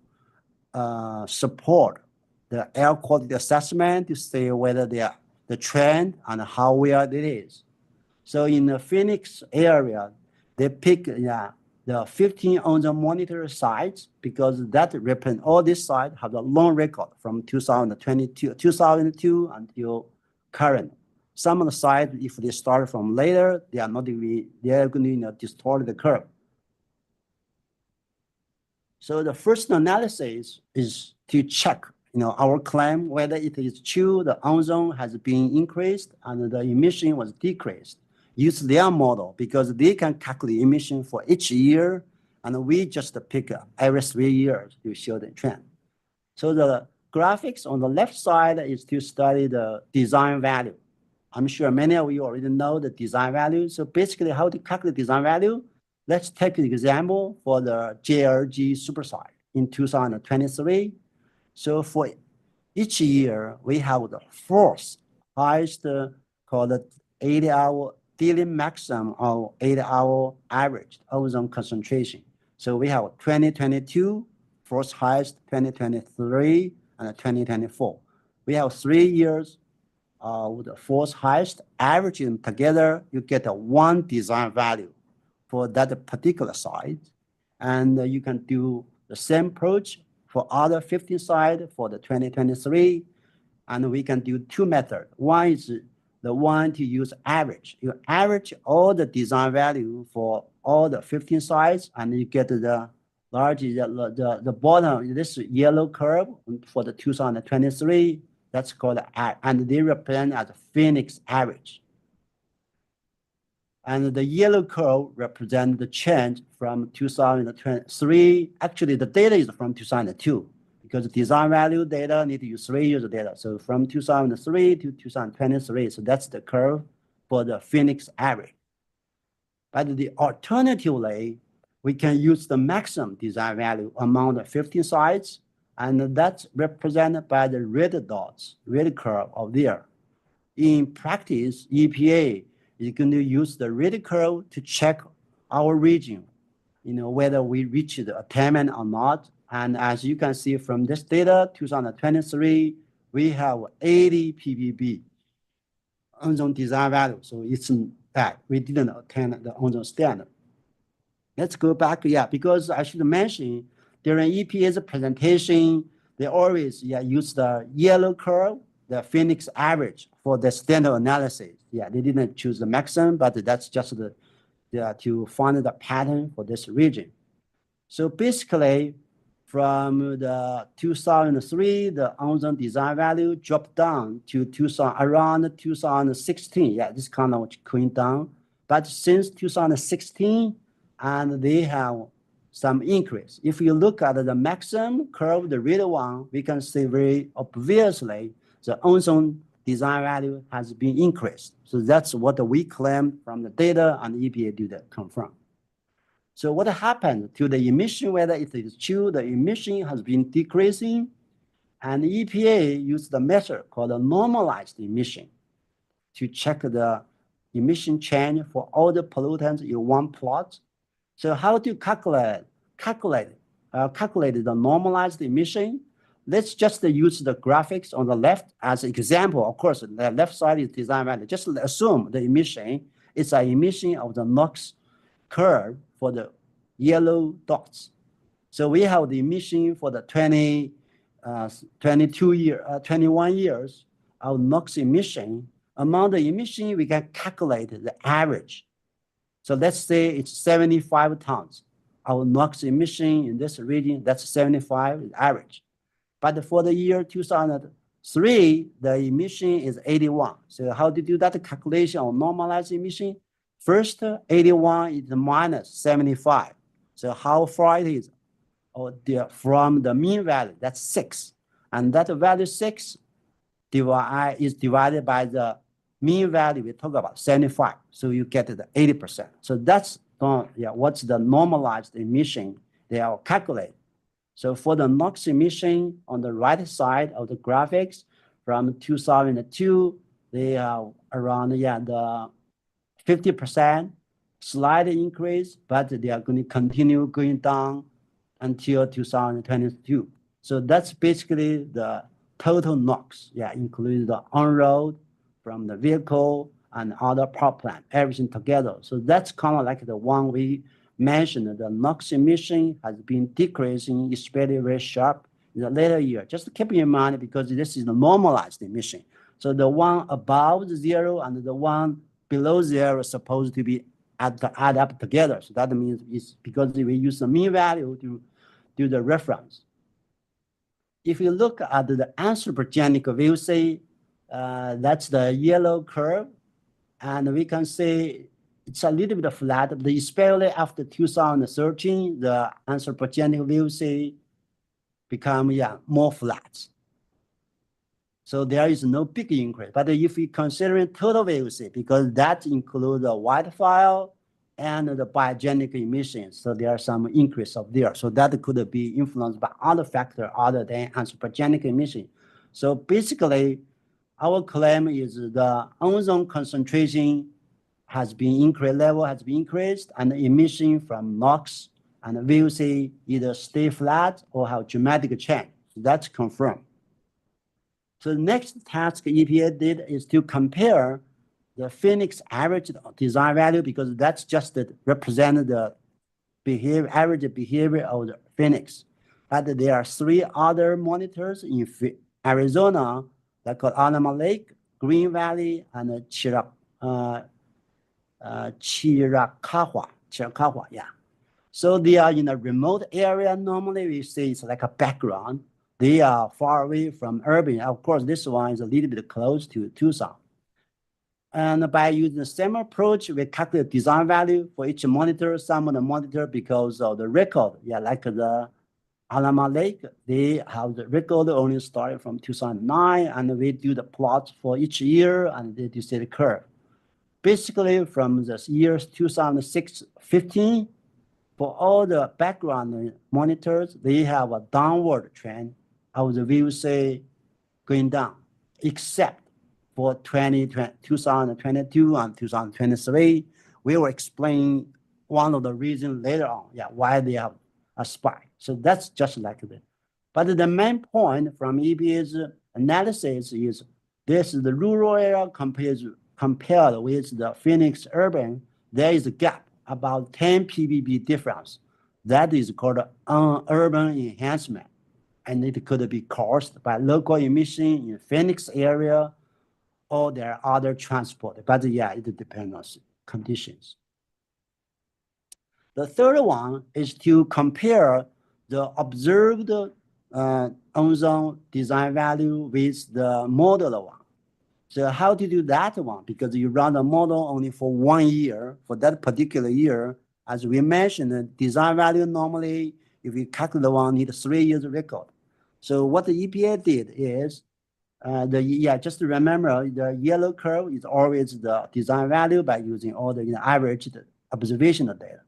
support the air quality assessment to say whether the trend and how well it is. So in the Phoenix area, they pick the 15 ozone monitor sites because that represent all these sites have a long record from 2002 until current. Some of the sites, if they start from later, they are not really, they are going to distort the curve. So the first analysis is to check our claim whether it is true the ozone has been increased and the emission was decreased. Use their model because they can calculate emission for each year, and we just pick every 3 years to show the trend. So the graphics on the left side is to study the design value. I'm sure many of you already know the design value. So basically how to calculate design value, let's take an example for the JLG supersite in 2023. So for each year, we have the fourth highest called 80-hour daily maximum of 8-hour average ozone concentration. So we have 2022, fourth highest, 2023, and 2024. We have 3 years with the fourth highest, averaging together, you get a one design value for that particular site. And you can do the same approach for other 15 sites for the 2023. And we can do two methods. One is the one to use average. You average all the design value for all the 15 sites, and you get the large, the bottom, this yellow curve for the 2023, that's called, and they represent as a Phoenix average. And the yellow curve represents the change from 2023. Actually, the data is from 2002 because the design value data need to use 3 years of data. So from 2003 to 2023, so that's the curve for the Phoenix average. But the alternatively, we can use the maximum design value among the 15 sites, and that's represented by the red dots, red curve of there. In practice, EPA is going to use the red curve to check our region, whether we reach the attainment or not. And as you can see from this data, 2023, we have 80 ppb ozone design value. So it's bad. We didn't attain the ozone standard. Let's go back, because I should mention during EPA's presentation, they always use the yellow curve, the Phoenix average for the standard analysis. They didn't choose the maximum, but that's just to find the pattern for this region. So basically, from the 2003, the ozone design value dropped down to around 2016. This kind of going down. But since 2016, and they have some increase. If you look at the maximum curve, the red one, we can see very obviously the ozone design value has been increased. So that's what we claim from the data, and EPA did confirm. So what happened to the emission, whether it is true, the emission has been decreasing, and EPA used the measure called a normalized emission to check the emission change for all the pollutants in one plot. So how to calculate the normalized emission? Let's just use the graphics on the left as an example. Of course, the left side is design value. Just assume the emission is an emission of the NOx curve for the yellow dots. So we have the emission for the 21 years of NOx emission. Among the emission, we can calculate the average. So let's say it's 75 tons. Our NOx emission in this region, that's 75 average. But for the year 2003, the emission is 81. So how to do that calculation of normalized emission? First, 81 is minus 75. So how far it is from the mean value, that's 6. And that value 6 is divided by the mean value we talk about, 75. So you get the 80%. So that's what's the normalized emission they are calculated. So for the NOx emission on the right side of the graphics from 2002, they are around the 50% slight increase, but they are going to continue going down until 2022. So that's basically the total NOx, including the on-road from the vehicle and other power plant, everything together. So that's kind of like the one we mentioned, the NOx emission has been decreasing, especially very sharp in the later year. Just keep in mind, because this is the normalized emission. So the one above zero and the one below zero is supposed to be add up together. So that means it's because we use the mean value to do the reference. If you look at the anthropogenic VOC, that's the yellow curve, and we can see it's a little bit flat, but especially after 2013, the anthropogenic VOC become more flat. So there is no big increase. But if we consider total VOC, because that includes the wildfire and the biogenic emissions, so there are some increase of there. So that could be influenced by other factors other than anthropogenic emission. So basically, our claim is the ozone concentration has been increased, level has been increased, and the emission from NOx and VOC either stay flat or have dramatic change. So that's confirmed. So the next task EPA did is to compare the Phoenix average design value, because that's just represent the average behavior of the Phoenix. But there are 3 other monitors in Arizona that called Alamo Lake, Green Valley, and Chiricahua. So they are in a remote area. Normally we say it's like a background. They are far away from urban. Of course, this one is a little bit close to Tucson. And by using the same approach, we calculate design value for each monitor. Some of the monitor, because of the record, like the Alamo Lake, they have the record only started from 2009, and we do the plots for each year, and they do see the curve. Basically, from the years 2006-15, for all the background monitors, they have a downward trend of the VOC going down, except for 2022 and 2023. We will explain one of the reasons later on, why they have a spike. So that's just like that. But the main point from EPA's analysis is this is the rural area compared with the Phoenix urban. There is a gap about 10 ppb difference. That is called urban enhancement, and it could be caused by local emission in Phoenix area, or there are other transport. But it depends on conditions. The third one is to compare the observed ozone design value with the model one. So how to do that one? Because you run the model only for 1 year. For that particular year, As we mentioned, the design value normally, if you calculate the one, need 3 years record. So what the EPA did is, just to remember, the yellow curve is always the design value by using all the averaged observational data.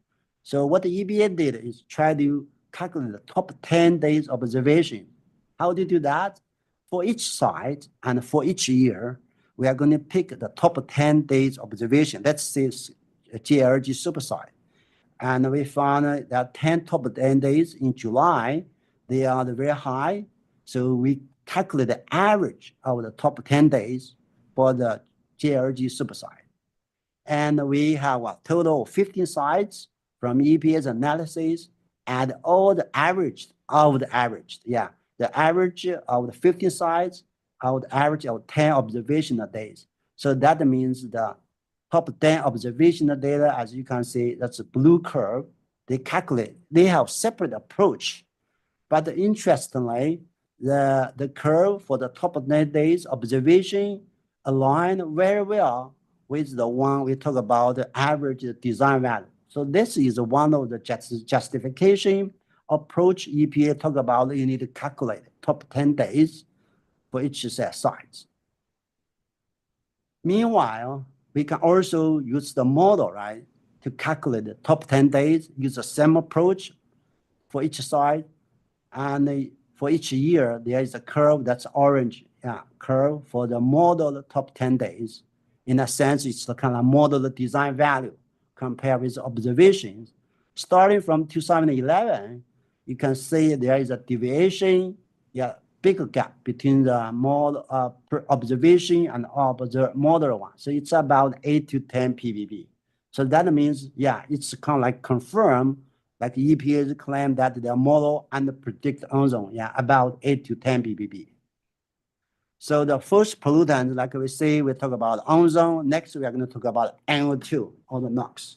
So what the EPA did is try to calculate the top 10 days observation. How do you do that? For each site and for each year, we are going to pick the top 10 days observation. Let's say JLG supersite. And we found that 10 top 10 days in July, they are very high. So we calculate the average of the top 10 days for the JLG supersite. And we have a total of 15 sites from EPA's analysis, and all the average of the average. Yeah, the average of the 15 sites, of the average of 10 observational days. So that means the top 10 observational data, as you can see, that's a blue curve. They calculate, they have separate approach. But interestingly, the curve for the top 10 days observation align very well with the one we talk about, the average design value. So this is one of the justification approach EPA talk about. You need to calculate top 10 days for each site. Meanwhile, we can also use the model, right, to calculate the top 10 days, use the same approach for each site. And for each year, there is a curve that's orange curve for the model top 10 days. In a sense, it's the kind of model design value compared with observations. Starting from 2011, you can see there is a deviation, big gap between the model observation and model one. So it's about 8 to 10 ppb. So that means, it's kind of like confirmed, like EPA's claim that the model and predict ozone, about 8 to 10 ppb. So the first pollutant, like we say, we talk about ozone. Next, we are going to talk about NO2 or the NOx.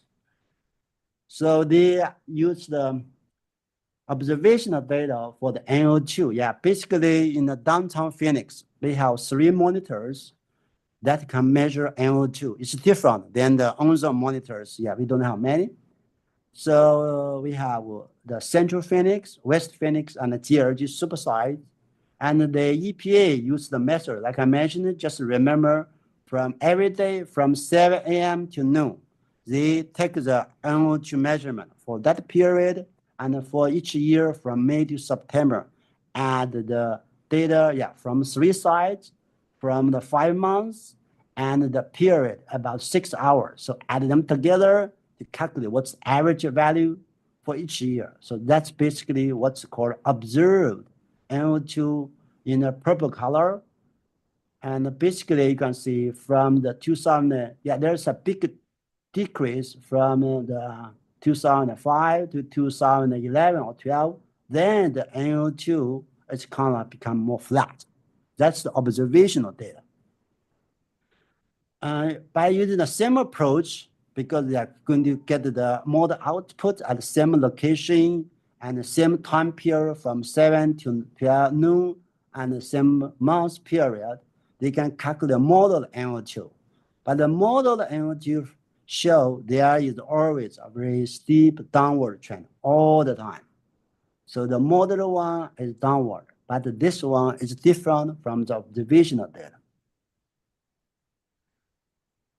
So they use the observational data for the NO2. Basically in the downtown Phoenix, they have 3 monitors that can measure NO2. It's different than the ozone monitors. We don't have many. So we have the Central Phoenix, West Phoenix, and the JLG supersite. And the EPA used the method, like I mentioned, just remember from every day from 7 a.m. to noon, they take the NO2 measurement for that period and for each year from May to September. Add the data from 3 sites, from the 5 months, and the period about 6 hours. So add them together to calculate what's average value for each year. So that's basically what's called observed NO2 in a purple color. And basically you can see from the 2000, there's a big decrease from the 2005 to 2011 or 12. Then the NO2 is kind of become more flat. That's the observational data. By using the same approach, because they are going to get the model output at the same location and the same time period from 7 to 12 noon and the same month period, they can calculate the model NO2. But the model NO2 show there is always a very steep downward trend all the time. So the model one is downward, but this one is different from the observational data.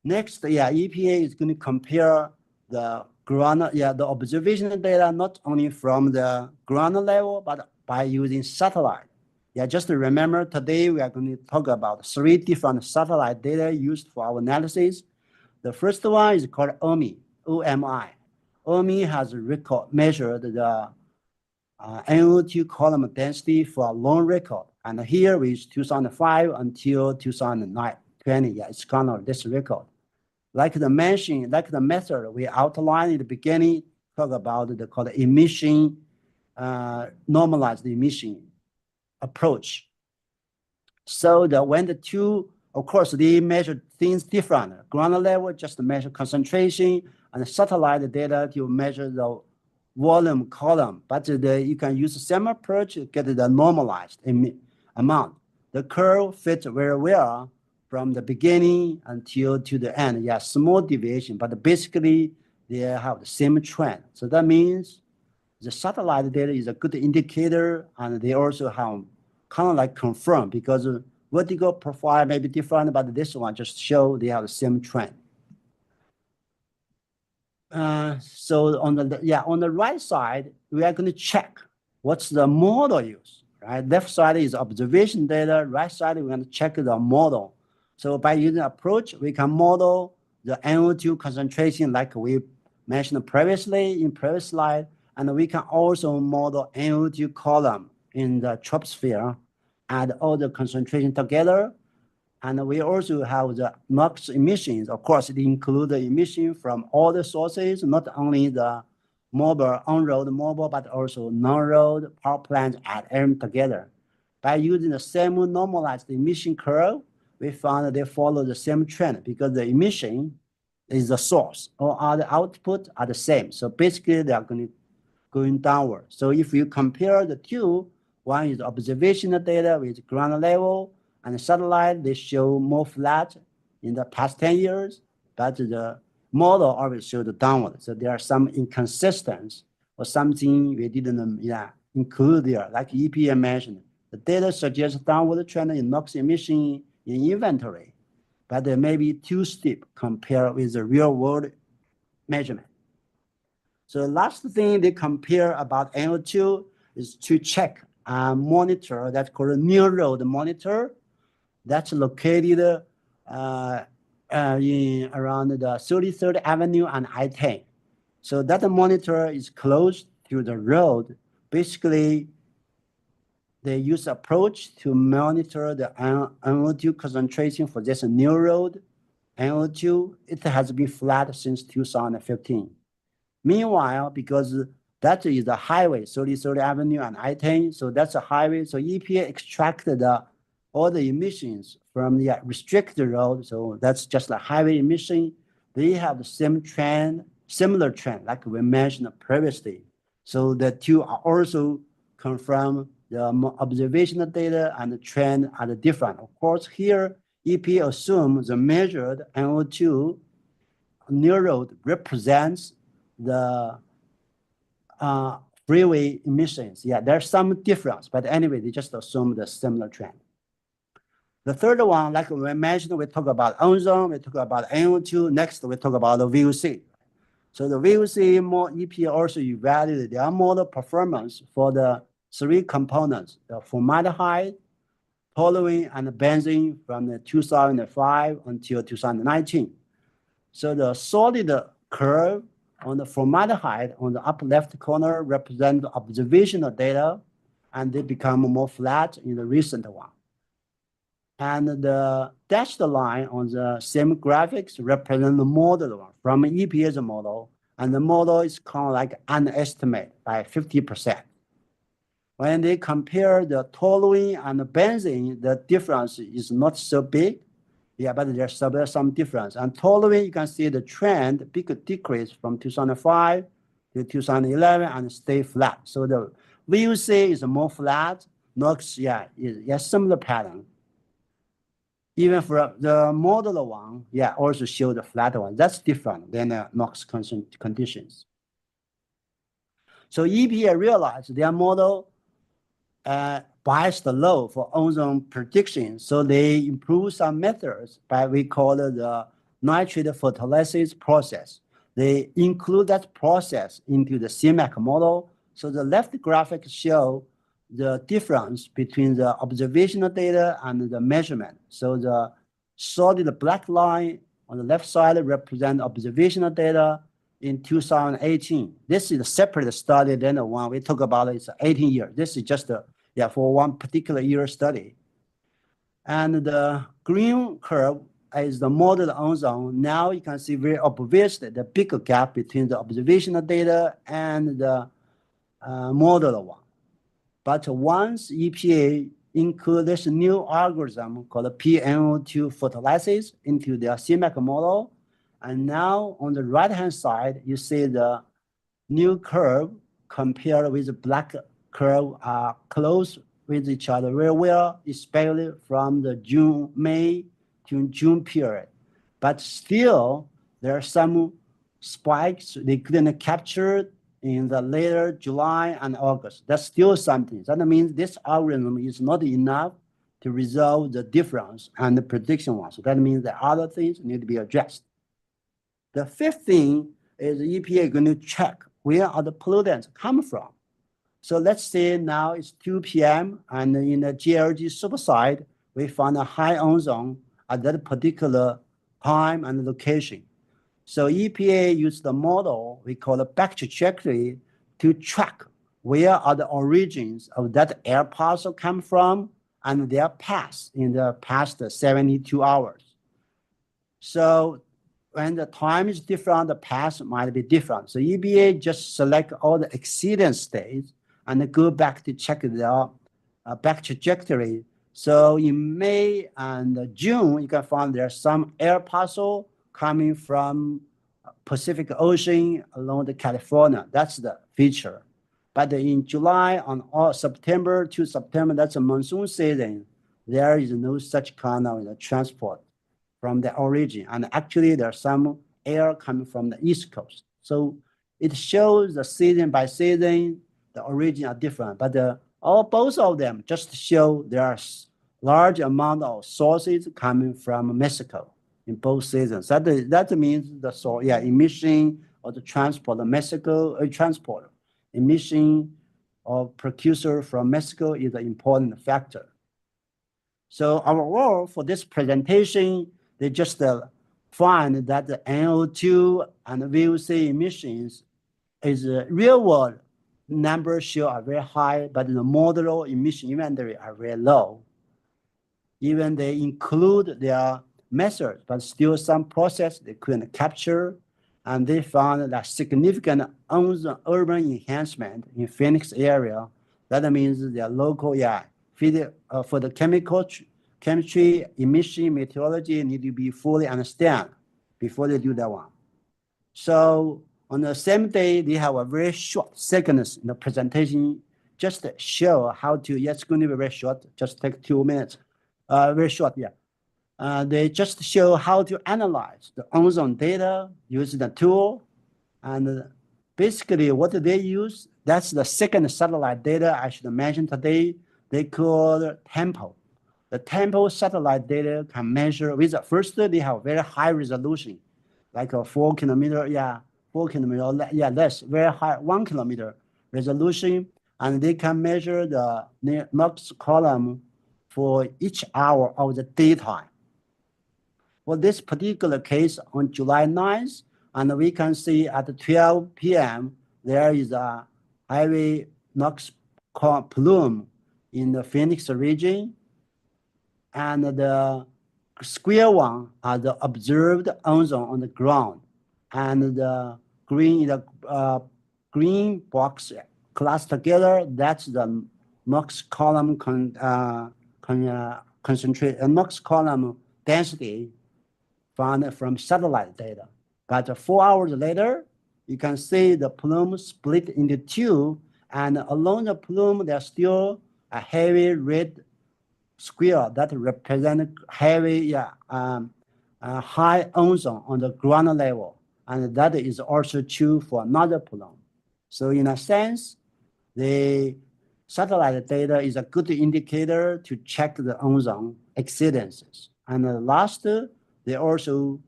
Next, EPA is going to compare the ground, the observational data not only from the ground level, but by using satellite. Just to remember, today we are going to talk about 3 different satellite data used for our analysis. The first one is called OMI, O-M-I. OMI has measured the NO2 column density for a long record. And here is 2005 until 2020. It's kind of this record. Like the method we outlined in the beginning, talk about the called emission, normalized emission approach. So when the two, of course, they measure things different. Ground level just measure concentration, and the satellite data to measure the volume column. But you can use the same approach to get the normalized amount. The curve fits very well from the beginning until to the end. Small deviation, but basically they have the same trend. So that means the satellite data is a good indicator, and they also have kind of like confirm, because vertical profile may be different, but this one just show they have the same trend. So on the right side, we are going to check what's the model use, right? Left side is observation data, right side we're going to check the model. So by using approach, we can model the NO2 concentration like we mentioned previously in previous slide, and we can also model NO2 column in the troposphere, add all the concentration together. And we also have the NOx emissions. Of course, it includes the emission from all the sources, not only the mobile, on-road mobile, but also non-road power plants, add them together. By using the same normalized emission curve, we found that they follow the same trend because the emission is the source. All other output are the same. So basically, they are going downward. So if you compare the two, one is observational data with ground level, and the satellite, they show more flat in the past 10 years, but the model always showed the downward. So there are some inconsistencies or something we didn't include there, like EPA mentioned. The data suggests downward trend in NOx emission in inventory, but they may be too steep compared with the real world measurement. So the last thing they compare about NO2 is to check a monitor that's called a near road monitor. That's located in around the 33rd Avenue and I-10. So that monitor is close to the road. Basically, they use approach to monitor the NO2 concentration for this new road. NO2, it has been flat since 2015. Meanwhile, because that is the highway, 33rd Avenue and I-10, so that's a highway. So EPA extracted all the emissions from the restricted road. So that's just a highway emission. They have the same trend, similar trend, like we mentioned previously. So the two are also confirm the observational data and the trend are different. Of course, here EPA assumes the measured NO2 near road represents the freeway emissions. Yeah, there's some difference, but anyway, they just assume the similar trend. The third one, like we mentioned, we talk about ozone, we talk about NO2. Next, we talk about the VOC. So the VOC, more EPA also evaluated their model performance for the three components: the formaldehyde, toluene, and benzene from the 2005 until 2019. So the solid curve on the formaldehyde on the upper left corner represent the observational data, and they become more flat in the recent one. And the dashed line on the same graphics represent the model one from EPA's model, and the model is kind of like underestimated by 50%. When they compare the toluene and the benzene, the difference is not so big. Yeah, but there's some difference. And toluene, you can see the trend, big decrease from 2005 to 2011 and stay flat. So the VOC is more flat. NOx, is similar pattern. Even for the model one, also show the flat one. That's different than the NOx conditions. So EPA realized their model biased low for ozone prediction. So they improved some methods by we call it the nitrate photolysis process. They include that process into the CMAQ model. So the left graphic show the difference between the observational data and the measurement. So the solid black line on the left side represent observational data in 2018. This is a separate study than the one we talk about. It's 18 years. This is just for one particular year study. And the green curve is the model ozone. Now you can see very obviously the bigger gap between the observational data and the model one. But once EPA include this new algorithm called PNO2 photolysis into their CMAQ model, and now on the right-hand side, you see the new curve compared with the black curve are close with each other very well, especially from the May to June period. But still, there are some spikes they couldn't capture in the later July and August. That's still something. That means this algorithm is not enough to resolve the difference and the prediction one. So that means the other things need to be addressed. The fifth thing is the EPA going to check where are the pollutants come from. So let's say now it's 2 p.m. and in the GLG supersite, we found a high ozone at that particular time and location. So EPA used the model we call a back trajectory to track where are the origins of that air parcel come from and their path in the past 72 hours. So when the time is different, the path might be different. So EPA just select all the exceedance states and go back to check their back trajectory. So in May and June, you can find there's some air parcel coming from Pacific Ocean along the California. That's the feature. But in July and all September to September, that's a monsoon season. There is no such kind of transport from the origin. And actually there's some air coming from the East Coast. So it shows the season by season, the origin are different, but both of them just show there's large amount of sources coming from Mexico in both seasons. That means the emission of the transport of Mexico, transport emission of precursor from Mexico is an important factor. So our goal for this presentation, they just find that the NO2 and VOC emissions is real world numbers show are very high, but the model emission inventory are very low. Even they include their methods, but still some process they couldn't capture. And they found that significant urban enhancement in Phoenix area. That means their local, for the chemistry, emission, meteorology need to be fully understand before they do that one. So on the same day, they have a very short seconds in the presentation, just to show how to, it's going to be very short, just take 2 minutes, very short, they just show how to analyze the ozone data using the tool. And basically what they use, that's the second satellite data I should mention today. They call Tempo. The Tempo satellite data can measure with the first, they have very high resolution, like a 4 kilometer, 4 kilometer, less, very high, 1 kilometer resolution. And they can measure the NOx column for each hour of the daytime. For this particular case on July 9th, and we can see at 12 p.m., there is a heavy NOx plume in the Phoenix region. And the square one are the observed ozone on the ground. And the green box clustered together, that's the NOx column NOx column density found from satellite data. But 4 hours later, you can see the plume split into two, and along the plume, there's still a heavy red square that represent heavy, high ozone on the ground level. And that is also true for another plume. So in a sense, the satellite data is a good indicator to check the ozone exceedances. And the last, they also,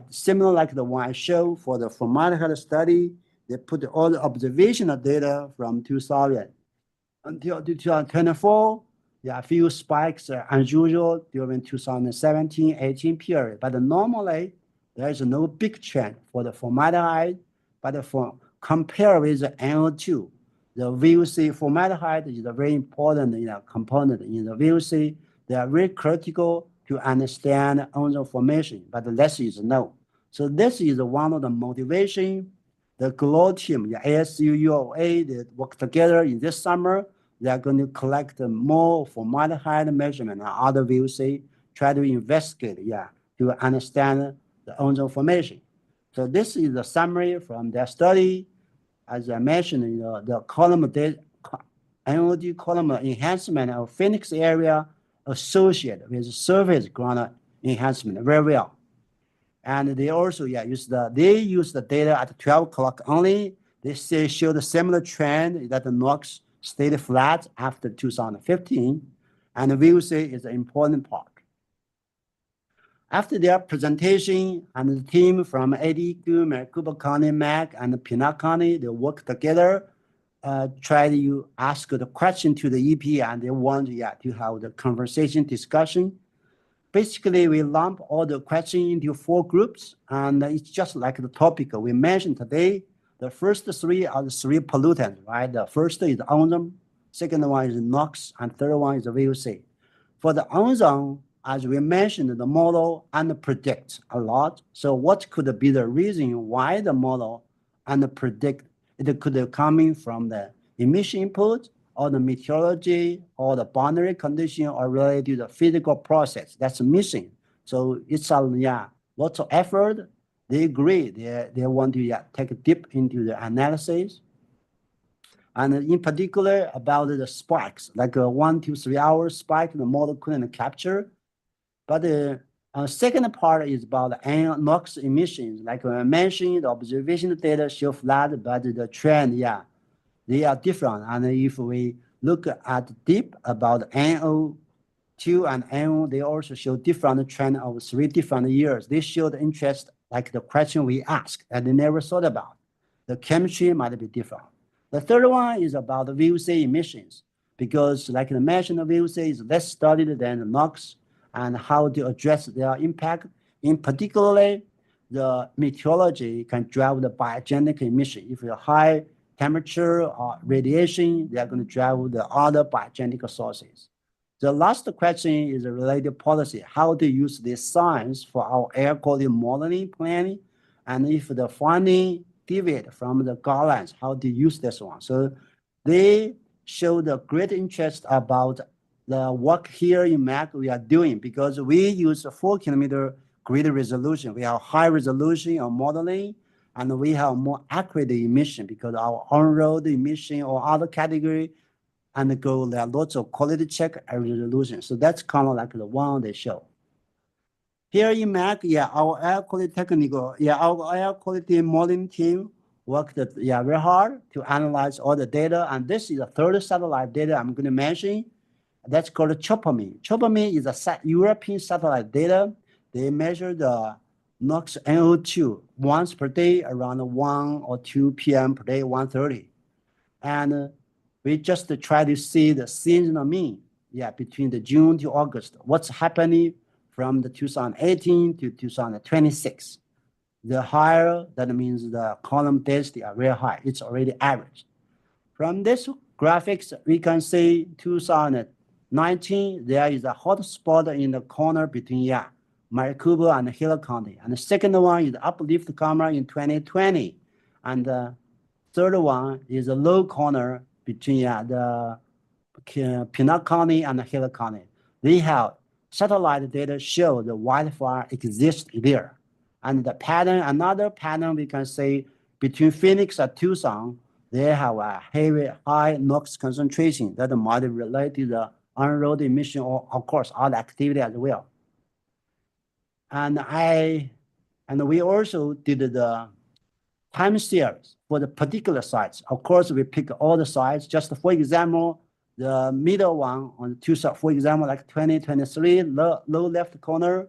similar like the one I showed for the formaldehyde study, they put all the observational data from 2000 until 2024. A few spikes are unusual during 2017-18 period, but normally there is no big trend for the formaldehyde, but for compare with the NO2, the VOC formaldehyde is a very important component in the VOC. They are very critical to understand ozone formation, but less is known. So this is one of the motivation. The GLOW team, the ASU, UOA, they work together in this summer. They are going to collect more formaldehyde measurement and other VOC, try to investigate, to understand the ozone formation. So this is the summary from their study. As I mentioned, the column NOD column enhancement of Phoenix area associated with surface ground enhancement very well. And they also, use the data at 12 o'clock only. They show the similar trend that the NOx stayed flat after 2015. And the VOC is an important part. After their presentation, and the team from ADQ, Maricopa County, MAC, and Pinal County, they work together, try to ask the question to the EP, and they want to have the conversation discussion. Basically, we lump all the questions into 4 groups, and it's just like the topic we mentioned today. The first 3 are the 3 pollutants, right? The first is ozone, second one is NOx, and third one is the VOC. For the ozone, as we mentioned, the model predict a lot. So what could be the reason why the model predict it could coming from the emission input or the meteorology or the boundary condition or related to the physical process that's missing. So it's lots of effort. They agree. They want to take deep into the analysis. And in particular about the spikes, like a 1 to 3 hour spike, the model couldn't capture. But the second part is about the NOx emissions. Like I mentioned, the observation data show flat, but the trend, they are different. And if we look at deep about NO2 and NO, they also show different trend of 3 different years. They show the interest, like the question we asked that they never thought about. The chemistry might be different. The third one is about the VOC emissions, because like I mentioned, the VOC is less studied than the NOx, and how to address their impact. In particular, the meteorology can drive the biogenic emission. If you high temperature or radiation, they are going to drive the other biogenic sources. The last question is a related policy, how to use this science for our air quality modeling planning, and if the finding deviate from the guidelines, how to use this one. So they show the great interest about the work here in MAC we are doing, because we use a 4-kilometer grid resolution. We have high resolution on modeling, and we have more accurate emission because our on-road emission or other category undergo there are lots of quality check and resolution. So that's kind of like the one they show. Here in MAC, our air quality modeling team worked very hard to analyze all the data, and this is the third satellite data I'm going to mention. That's called CHOPAMI. CHOPAMI is a European satellite data. They measure the NOx NO2 once per day around 1 or 2 p.m. per day, 1:30. And we just try to see the seasonal mean, between the June to August, what's happening from the 2018 to 2026. The higher, that means the column density are very high. It's already average. From this graphics, we can see 2019, there is a hot spot in the corner between Maricopa and Hill County. And the second one is uplift camera in 2020. And the third one is a low corner between the Pinal County and Hill County. They have satellite data show the wildfire exists there. And the pattern, another pattern we can say between Phoenix and Tucson, they have a heavy, high NOx concentration that might relate to the on-road emission or, of course, other activity as well. And we also did the time series for the particular sites. Of course, we pick all the sites. Just for example, the middle one on Tucson, for example, like 2023, low left corner,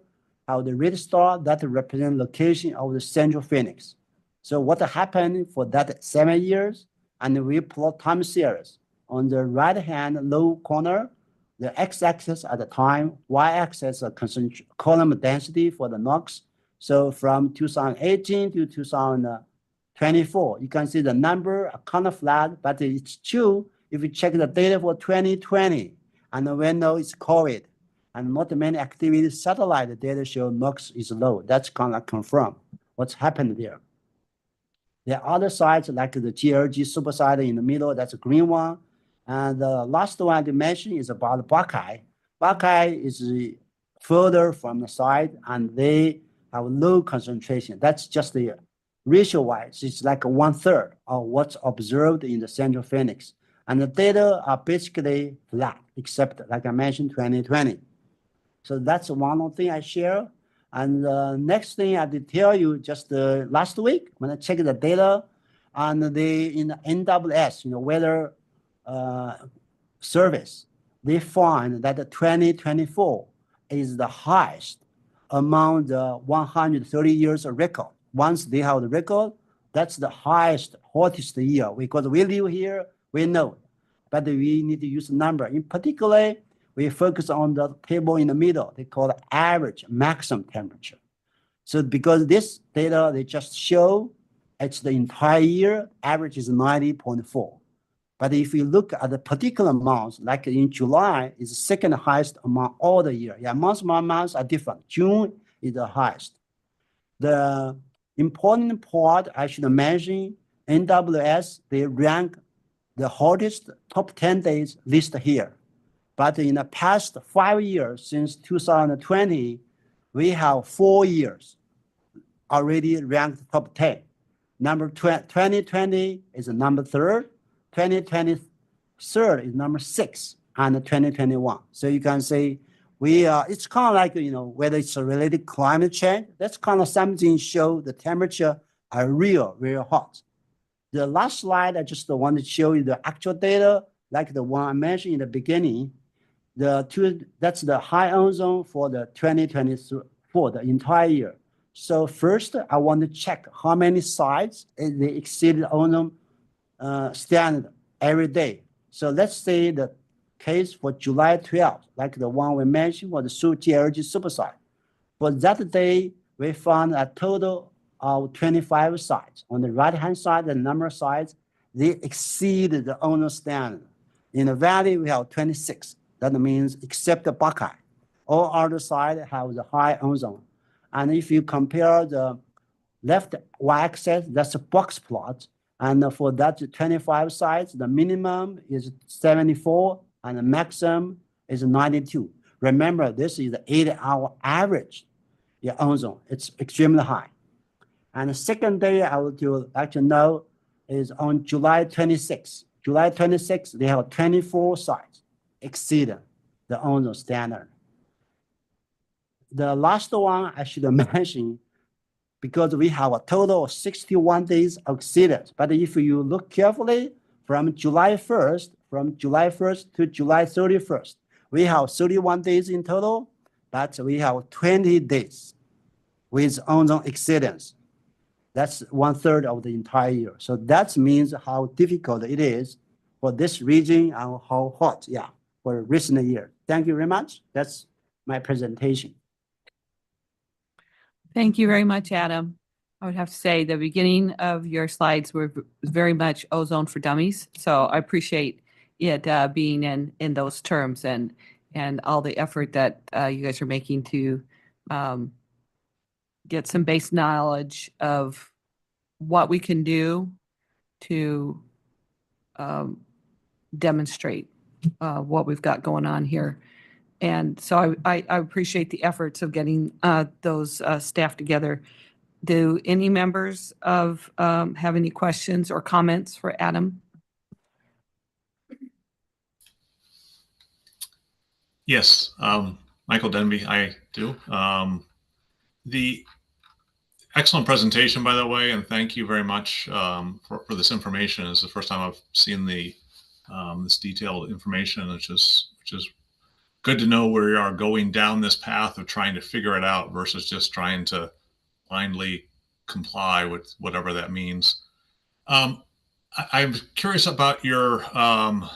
have the red star that represent location of the central Phoenix. So what happened for that 7 years? And we plot time series. On the right-hand low corner, the x-axis at the time, y-axis column density for the NOx. So from 2018 to 2024, you can see the number are kind of flat, but it's true if you check the data for 2020, and we know it's COVID, and not many activities, satellite data show NOx is low. That's kind of confirm what's happened there. There are other sites like the GLG supersite in the middle, that's a green one. And the last one to mention is about Buckeye. Buckeye is further from the site, and they have low concentration. That's just the ratio-wise. It's like 1/3 of what's observed in the central Phoenix. And the data are basically flat, except, like I mentioned, 2020. So that's one thing I share. And the next thing I did tell you just last week when I checked the data on in the NWS, weather service, they find that the 2024 is the highest among the 130 years of record. Once they have the record, that's the highest, hottest year. Because we live here, we know, but we need to use the number. In particular, we focus on the table in the middle. They call it average maximum temperature. So because this data, they just show it's the entire year, average is 90.4. But if you look at the particular months, like in July, is the second highest among all the year. Yeah, months are different. June is the highest. The important part I should mention, NWS, they rank the hottest top 10 days listed here. But in the past 5 years, since 2020, we have 4 years already ranked top 10. Number 2020 is number 3rd, 2023 is number 6, and 2021. So you can say it's kind of like, whether it's a related climate change, that's kind of something show the temperature are real hot. The last slide, I just want to show you the actual data, like the one I mentioned in the beginning. That's the high ozone for the 2024, the entire year. So first, I want to check how many sites they exceeded ozone standard every day. So let's say the case for July 12th, like the one we mentioned for the GLG supersite. For that day, we found a total of 25 sites. On the right-hand side, the number of sites, they exceeded the ozone standard. In the valley, we have 26. That means except the Buckeye. All other sides have the high ozone. And if you compare the left y-axis, that's a box plot. And for that 25 sites, the minimum is 74 and the maximum is 92. Remember, this is the 8-hour average ozone. It's extremely high. And the second day I would like to know is on July 26. July 26, they have 24 sites exceeding the ozone standard. The last one I should mention, because we have a total of 61 days of exceedance. But if you look carefully, from July 1st to July 31st, we have 31 days in total, but we have 20 days with ozone exceedance. That's 1/3 of the entire year. So that means how difficult it is for this region and how hot, for recent year. Thank you very much. That's my presentation. Thank you very much, Adam. I would have to say the beginning of your slides were very much ozone for dummies. So I appreciate it being in those terms and all the effort that you guys are making to get some base knowledge of what we can do to demonstrate what we've got going on here. And so I appreciate the efforts of getting those staff together. Do any members have any questions or comments for Adam? Yes, Michael Denby, I do. The excellent presentation, by the way, and thank you very much for this information. It's the first time I've seen this detailed information, which is good to know where we are going down this path of trying to figure it out versus just trying to blindly comply with whatever that means. I'm curious about your, I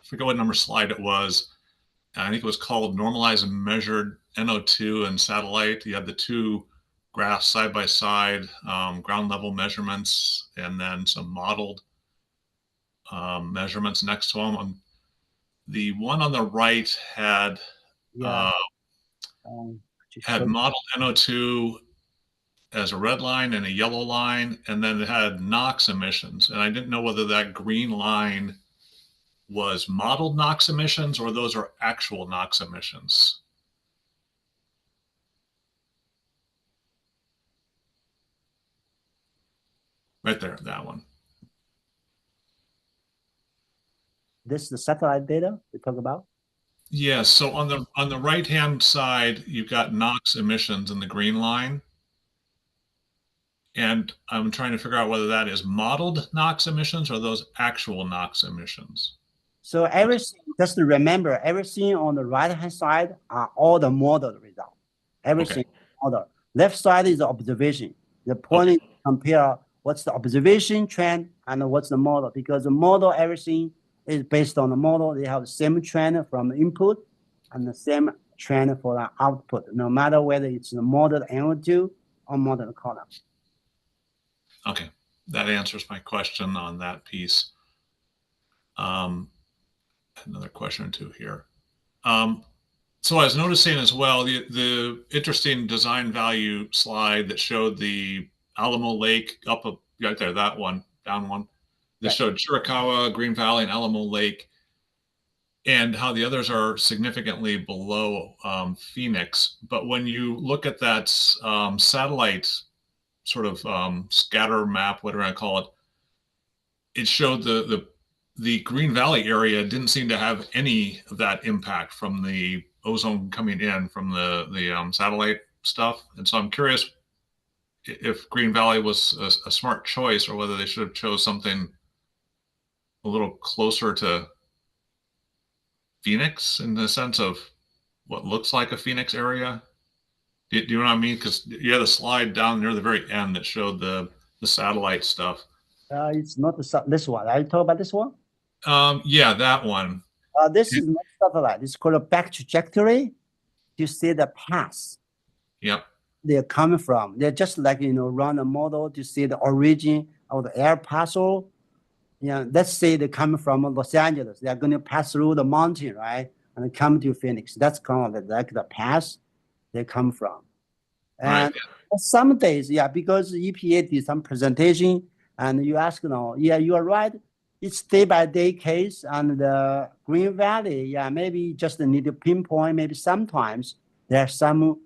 forget what number slide it was. I think it was called Normalized and Measured NO2 and Satellite. You had the two graphs side by side, ground level measurements, and then some modeled measurements next to them. The one on the right had had modeled NO2 as a red line and a yellow line, and then it had NOx emissions. And I didn't know whether that green line was modeled NOx emissions or those are actual NOx emissions. Right there, that one. This is the satellite data we talk about? Yeah, so on the right-hand side, you've got NOx emissions in the green line. And I'm trying to figure out whether that is modeled NOx emissions or those actual NOx emissions. So everything, just remember, everything on the right-hand side are all the modeled result. Everything model. Left side is the observation. The point is compare what's the observation trend and what's the model, because the model, everything is based on the model. They have the same trend from the input and the same trend for the output, no matter whether it's the modeled NO2 or modeled column. Okay, that answers my question on that piece. Another question or two here. So I was noticing as well, the interesting design value slide that showed the Alamo Lake right there, that one, down one, that showed Chiricahua, Green Valley, and Alamo Lake, and how the others are significantly below Phoenix. But when you look at that satellite sort of scatter map, whatever I call it, it showed the Green Valley area didn't seem to have any of that impact from the ozone coming in from the satellite stuff. And so I'm curious if Green Valley was a smart choice or whether they should have chose something a little closer to Phoenix in the sense of what looks like a Phoenix area. Do you know what I mean? Because you had a slide down near the very end that showed the satellite stuff. It's not this one. Are you talking about this one? Yeah, that one. This is not satellite. It's called a back trajectory. You see the path. Yep. They're coming from. They're just like, run a model to see the origin of the air parcel. Let's say they come from Los Angeles. They're going to pass through the mountain, right? And come to Phoenix. That's kind of like the path they come from. And some days, because EPA did some presentation and you ask, you are right. It's day-by-day case, and the Green Valley, maybe just need to pinpoint. Maybe sometimes there's some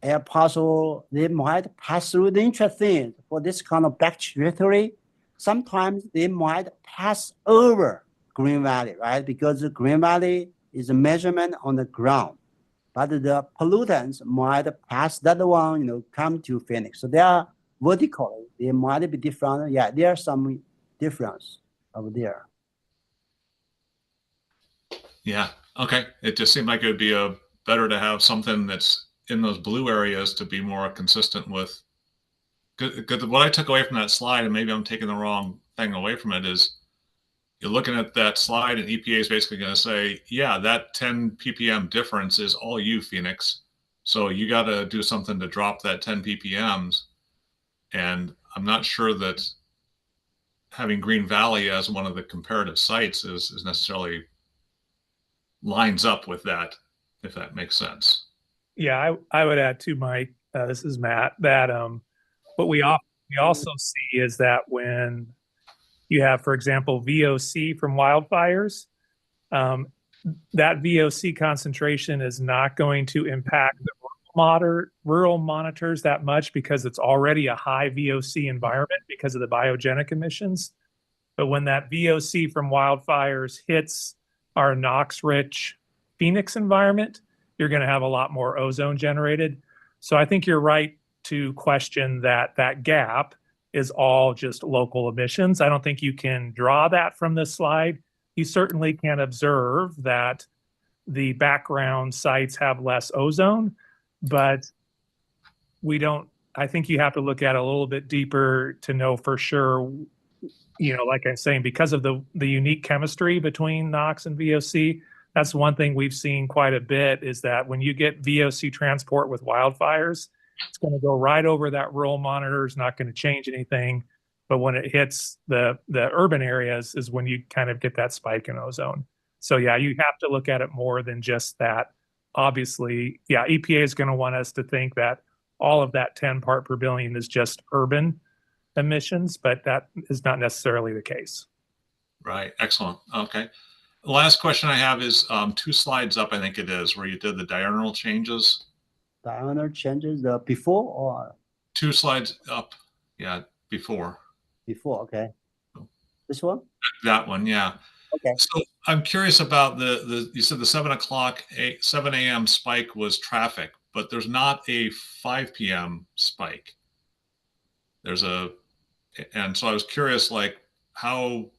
air parcel they might pass through. The interesting for this kind of back trajectory, sometimes they might pass over Green Valley, right? Because the Green Valley is a measurement on the ground, but the pollutants might pass that one, come to Phoenix. So they are vertically, they might be different. Yeah, there are some difference over there. Yeah. Okay. It just seemed like it would be better to have something that's in those blue areas to be more consistent with. Because what I took away from that slide, and maybe I'm taking the wrong thing away from it, is you're looking at that slide and EPA is basically going to say, yeah, that 10 ppm difference is all you, Phoenix. So you got to do something to drop that 10 ppms. And I'm not sure that having Green Valley as one of the comparative sites is necessarily lines up with that, if that makes sense. Yeah, I would add too, Mike, this is Matt, that what we also see is that when you have, for example, VOC from wildfires, that VOC concentration is not going to impact the rural monitors that much because it's already a high VOC environment because of the biogenic emissions. But when that VOC from wildfires hits our NOx-rich Phoenix environment, you're going to have a lot more ozone generated. So I think you're right to question that gap is all just local emissions. I don't think you can draw that from this slide. You certainly can observe that the background sites have less ozone, but I think you have to look at it a little bit deeper to know for sure, like I'm saying, because of the unique chemistry between NOx and VOC, that's one thing we've seen quite a bit is that when you get VOC transport with wildfires, it's going to go right over that rural monitor. It's not going to change anything. But when it hits the urban areas is when you kind of get that spike in ozone. So yeah, you have to look at it more than just that. Obviously, EPA is going to want us to think that all of that 10 part per billion is just urban emissions, but that is not necessarily the case. Right. Excellent. Okay. The last question I have is 2 slides up, I think it is, where you did the diurnal changes. Diurnal changes, the before or? 2 slides up. Yeah, before. Before, okay. This one? That one, yeah. Okay. So I'm curious about you said the 7 a.m. spike was traffic, but there's not a 5 p.m. spike. And so I was curious, like how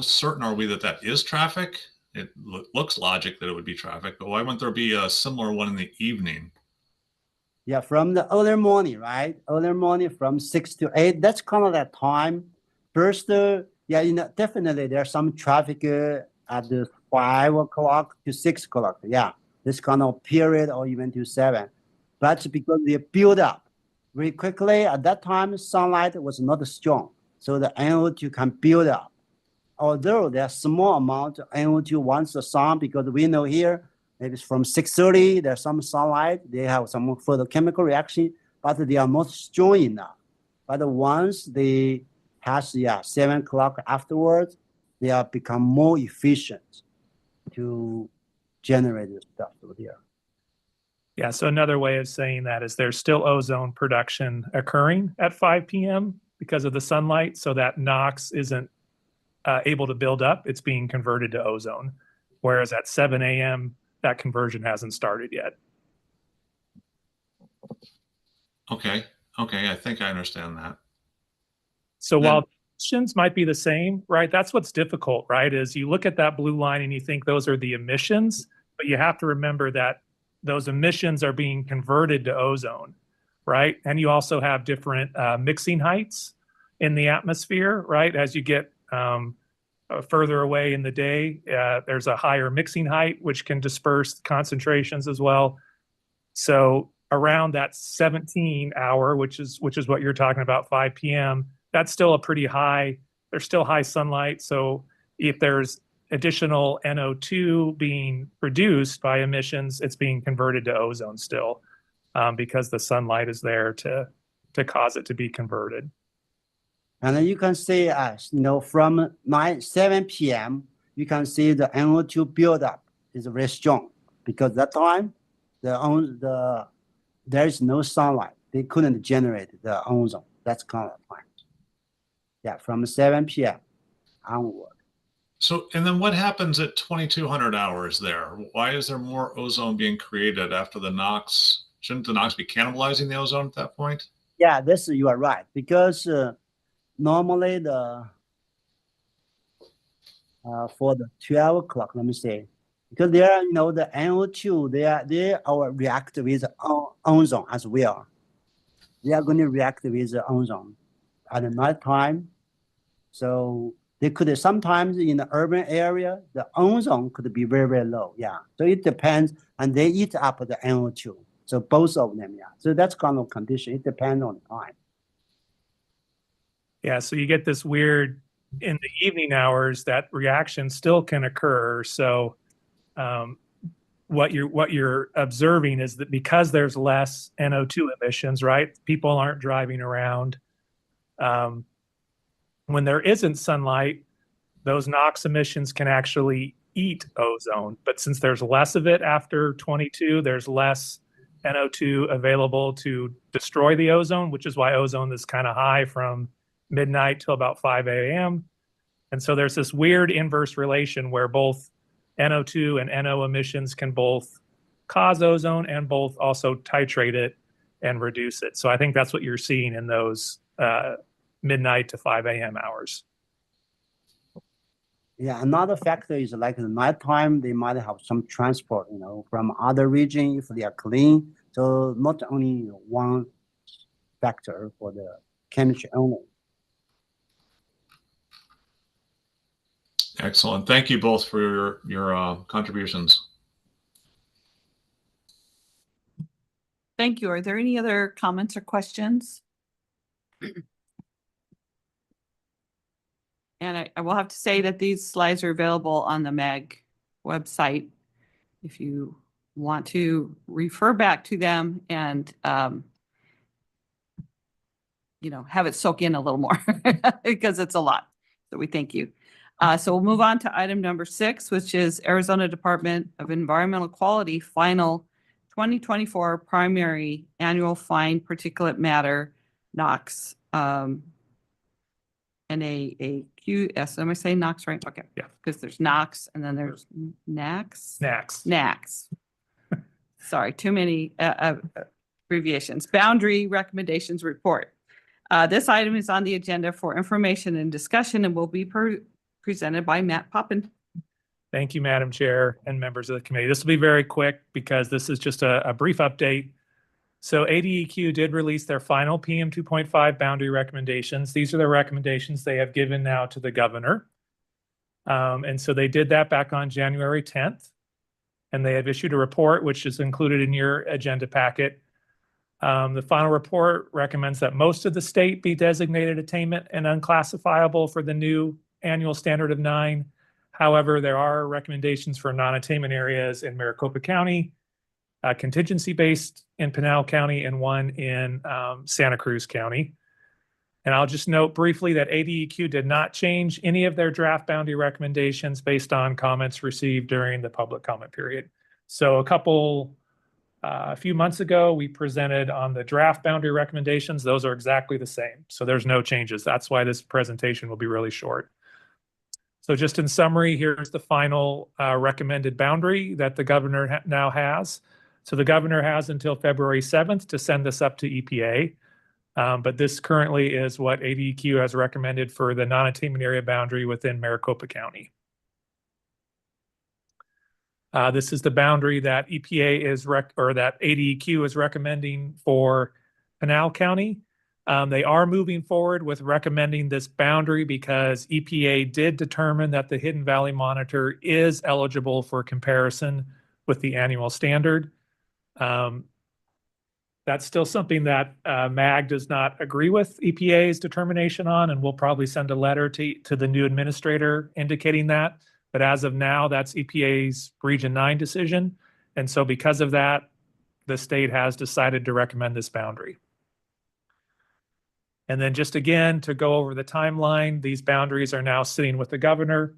certain are we that that is traffic? It looks logic that it would be traffic, but why wouldn't there be a similar one in the evening? Yeah, from the early morning, right? Early morning from 6 to 8. That's kind of that time. First, yeah, definitely there's some traffic at the 5 o'clock to 6 o'clock. Yeah, this kind of period, or even to 7. But because they build up very quickly at that time, sunlight was not strong, so the NO2 can build up. Although there's small amount of NO2 once the sun, because we know here, maybe from 6:30, there's some sunlight, they have some photochemical reaction, but they are not strong enough. But once they pass, 7 o'clock afterwards, they are become more efficient to generate the stuff over here. Yeah, so another way of saying that is there's still ozone production occurring at 5 p.m. because of the sunlight, so that NOx isn't able to build up. It's being converted to ozone. Whereas at 7 a.m., that conversion hasn't started yet. Okay, I think I understand that. So while emissions might be the same, right? That's what's difficult, right? Is you look at that blue line and you think those are the emissions, but you have to remember that those emissions are being converted to ozone, right? And you also have different mixing heights in the atmosphere, right? As you get further away in the day, there's a higher mixing height, which can disperse concentrations as well. So around that 17 hour, which is what you're talking about, 5 p.m., that's still a pretty high, there's still high sunlight. So if there's additional NO2 being produced by emissions, it's being converted to ozone still, because the sunlight is there to cause it to be converted. And then you can see, from 7 p.m., you can see the NO2 buildup is very strong, because that time there is no sunlight. They couldn't generate the ozone. That's kind of time. Yeah, from 7 p.m. onward. So, and then what happens at 2200 hours there? Why is there more ozone being created after the NOx? Shouldn't the NOx be cannibalizing the ozone at that point? Yeah, you are right, because normally for the 12 o'clock, let me say, because there, the NO2, they are react with ozone as well. They are going to react with ozone at the night time. So they could sometimes in the urban area, the ozone could be very, very low. Yeah. So it depends, and they eat up the NO2. So both of them, yeah. So that's kind of condition. It depends on time. Yeah, so you get this weird, in the evening hours, that reaction still can occur. So what you're observing is that because there's less NO2 emissions, right? People aren't driving around. When there isn't sunlight, those NOx emissions can actually eat ozone. But since there's less of it after 22, there's less NO2 available to destroy the ozone, which is why ozone is kind of high from midnight till about 5 a.m. And so there's this weird inverse relation where both NO2 and NO emissions can both cause ozone and both also titrate it and reduce it. So I think that's what you're seeing in those midnight to 5 a.m. hours. Yeah, another factor is like the nighttime, they might have some transport, from other regions if they are clean. So not only one factor for the chemistry only. Excellent. Thank you both for your contributions. Thank you. Are there any other comments or questions? And I will have to say that these slides are available on the MAG website if you want to refer back to them and have it soak in a little more because it's a lot. So we thank you. So we'll move on to item number 6, which is Arizona Department of Environmental Quality final 2024 primary annual fine particulate matter NOx and a QS. Am I saying Knox right? Okay. Yeah. Because there's Knox and then there's NAX. Next. NAX. Sorry, too many abbreviations. Boundary Recommendations Report. This item is on the agenda for information and discussion and will be presented by Matt Poppin. Thank you, Madam Chair and members of the committee. This will be very quick because this is just a brief update. So ADEQ did release their final PM 2.5 boundary recommendations. These are the recommendations they have given now to the governor. And so they did that back on January 10th. And they have issued a report, which is included in your agenda packet. The final report recommends that most of the state be designated attainment and unclassifiable for the new annual standard of 9. However, there are recommendations for non-attainment areas in Maricopa County, contingency-based in Pinal County, and one in Santa Cruz County. And I'll just note briefly that ADEQ did not change any of their draft boundary recommendations based on comments received during the public comment period. So a few months ago, we presented on the draft boundary recommendations. Those are exactly the same. So there's no changes. That's why this presentation will be really short. So just in summary, here's the final recommended boundary that the governor now has. So the governor has until February 7th to send this up to EPA. But this currently is what ADEQ has recommended for the non-attainment area boundary within Maricopa County. This is the boundary that EPA is that ADEQ is recommending for Pinal County. They are moving forward with recommending this boundary because EPA did determine that the Hidden Valley Monitor is eligible for comparison with the annual standard. That's still something that MAG does not agree with EPA's determination on, and we'll probably send a letter to the new administrator indicating that. But as of now, that's EPA's Region 9 decision. And so because of that, the state has decided to recommend this boundary. And then just again, to go over the timeline, these boundaries are now sitting with the governor.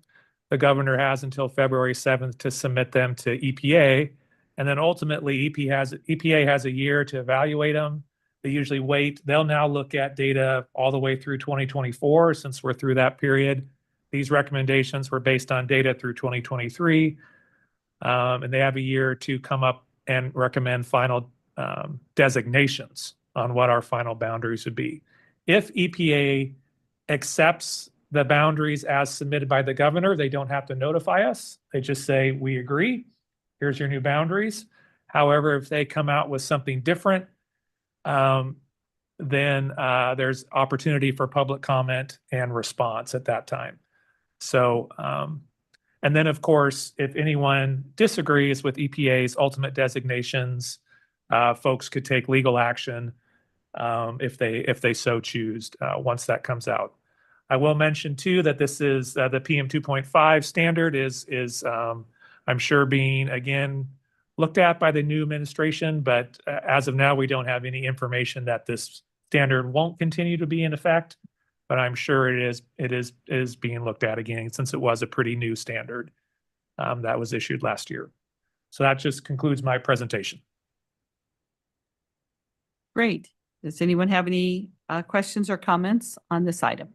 The governor has until February 7th to submit them to EPA. And then ultimately, EPA has a year to evaluate them. They usually wait. They'll now look at data all the way through 2024, since we're through that period. These recommendations were based on data through 2023. And they have a year to come up and recommend final designations on what our final boundaries would be. If EPA accepts the boundaries as submitted by the governor, they don't have to notify us. They just say, we agree. Here's your new boundaries. However, if they come out with something different, then there's opportunity for public comment and response at that time. So, and then of course, if anyone disagrees with EPA's ultimate designations, folks could take legal action if they so choose once that comes out. I will mention too that this is the PM 2.5 standard is I'm sure being again looked at by the new administration, but as of now, we don't have any information that this standard won't continue to be in effect. But I'm sure it is being looked at again, since it was a pretty new standard that was issued last year. So that just concludes my presentation. Great. Does anyone have any questions or comments on this item?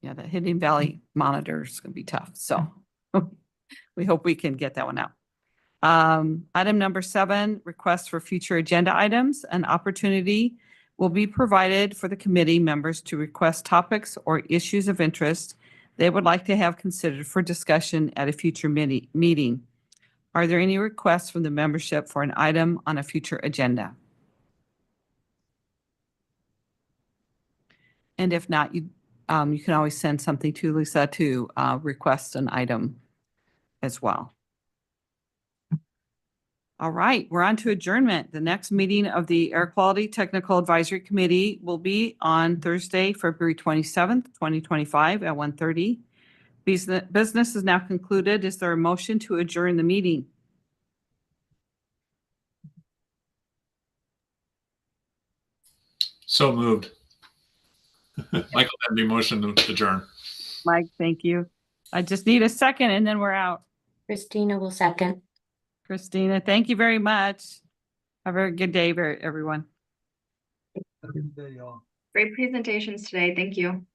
Yeah, the Hidden Valley Monitor is going to be tough. So we hope we can get that one out. Item number 7, requests for future agenda items. An opportunity will be provided for the committee members to request topics or issues of interest they would like to have considered for discussion at a future meeting. Are there any requests from the membership for an item on a future agenda? And if not, you can always send something to Lisa to request an item as well. All right, we're on to adjournment. The next meeting of the Air Quality Technical Advisory Committee will be on Thursday, February 27th, 2025 at 1:30. Business is now concluded. Is there a motion to adjourn the meeting? So moved. Michael, that'd be motion to adjourn. Mike, thank you. I just need a second and then we're out. Christina will second. Christina, thank you very much. Have a good day, everyone. Great presentations today. Thank you.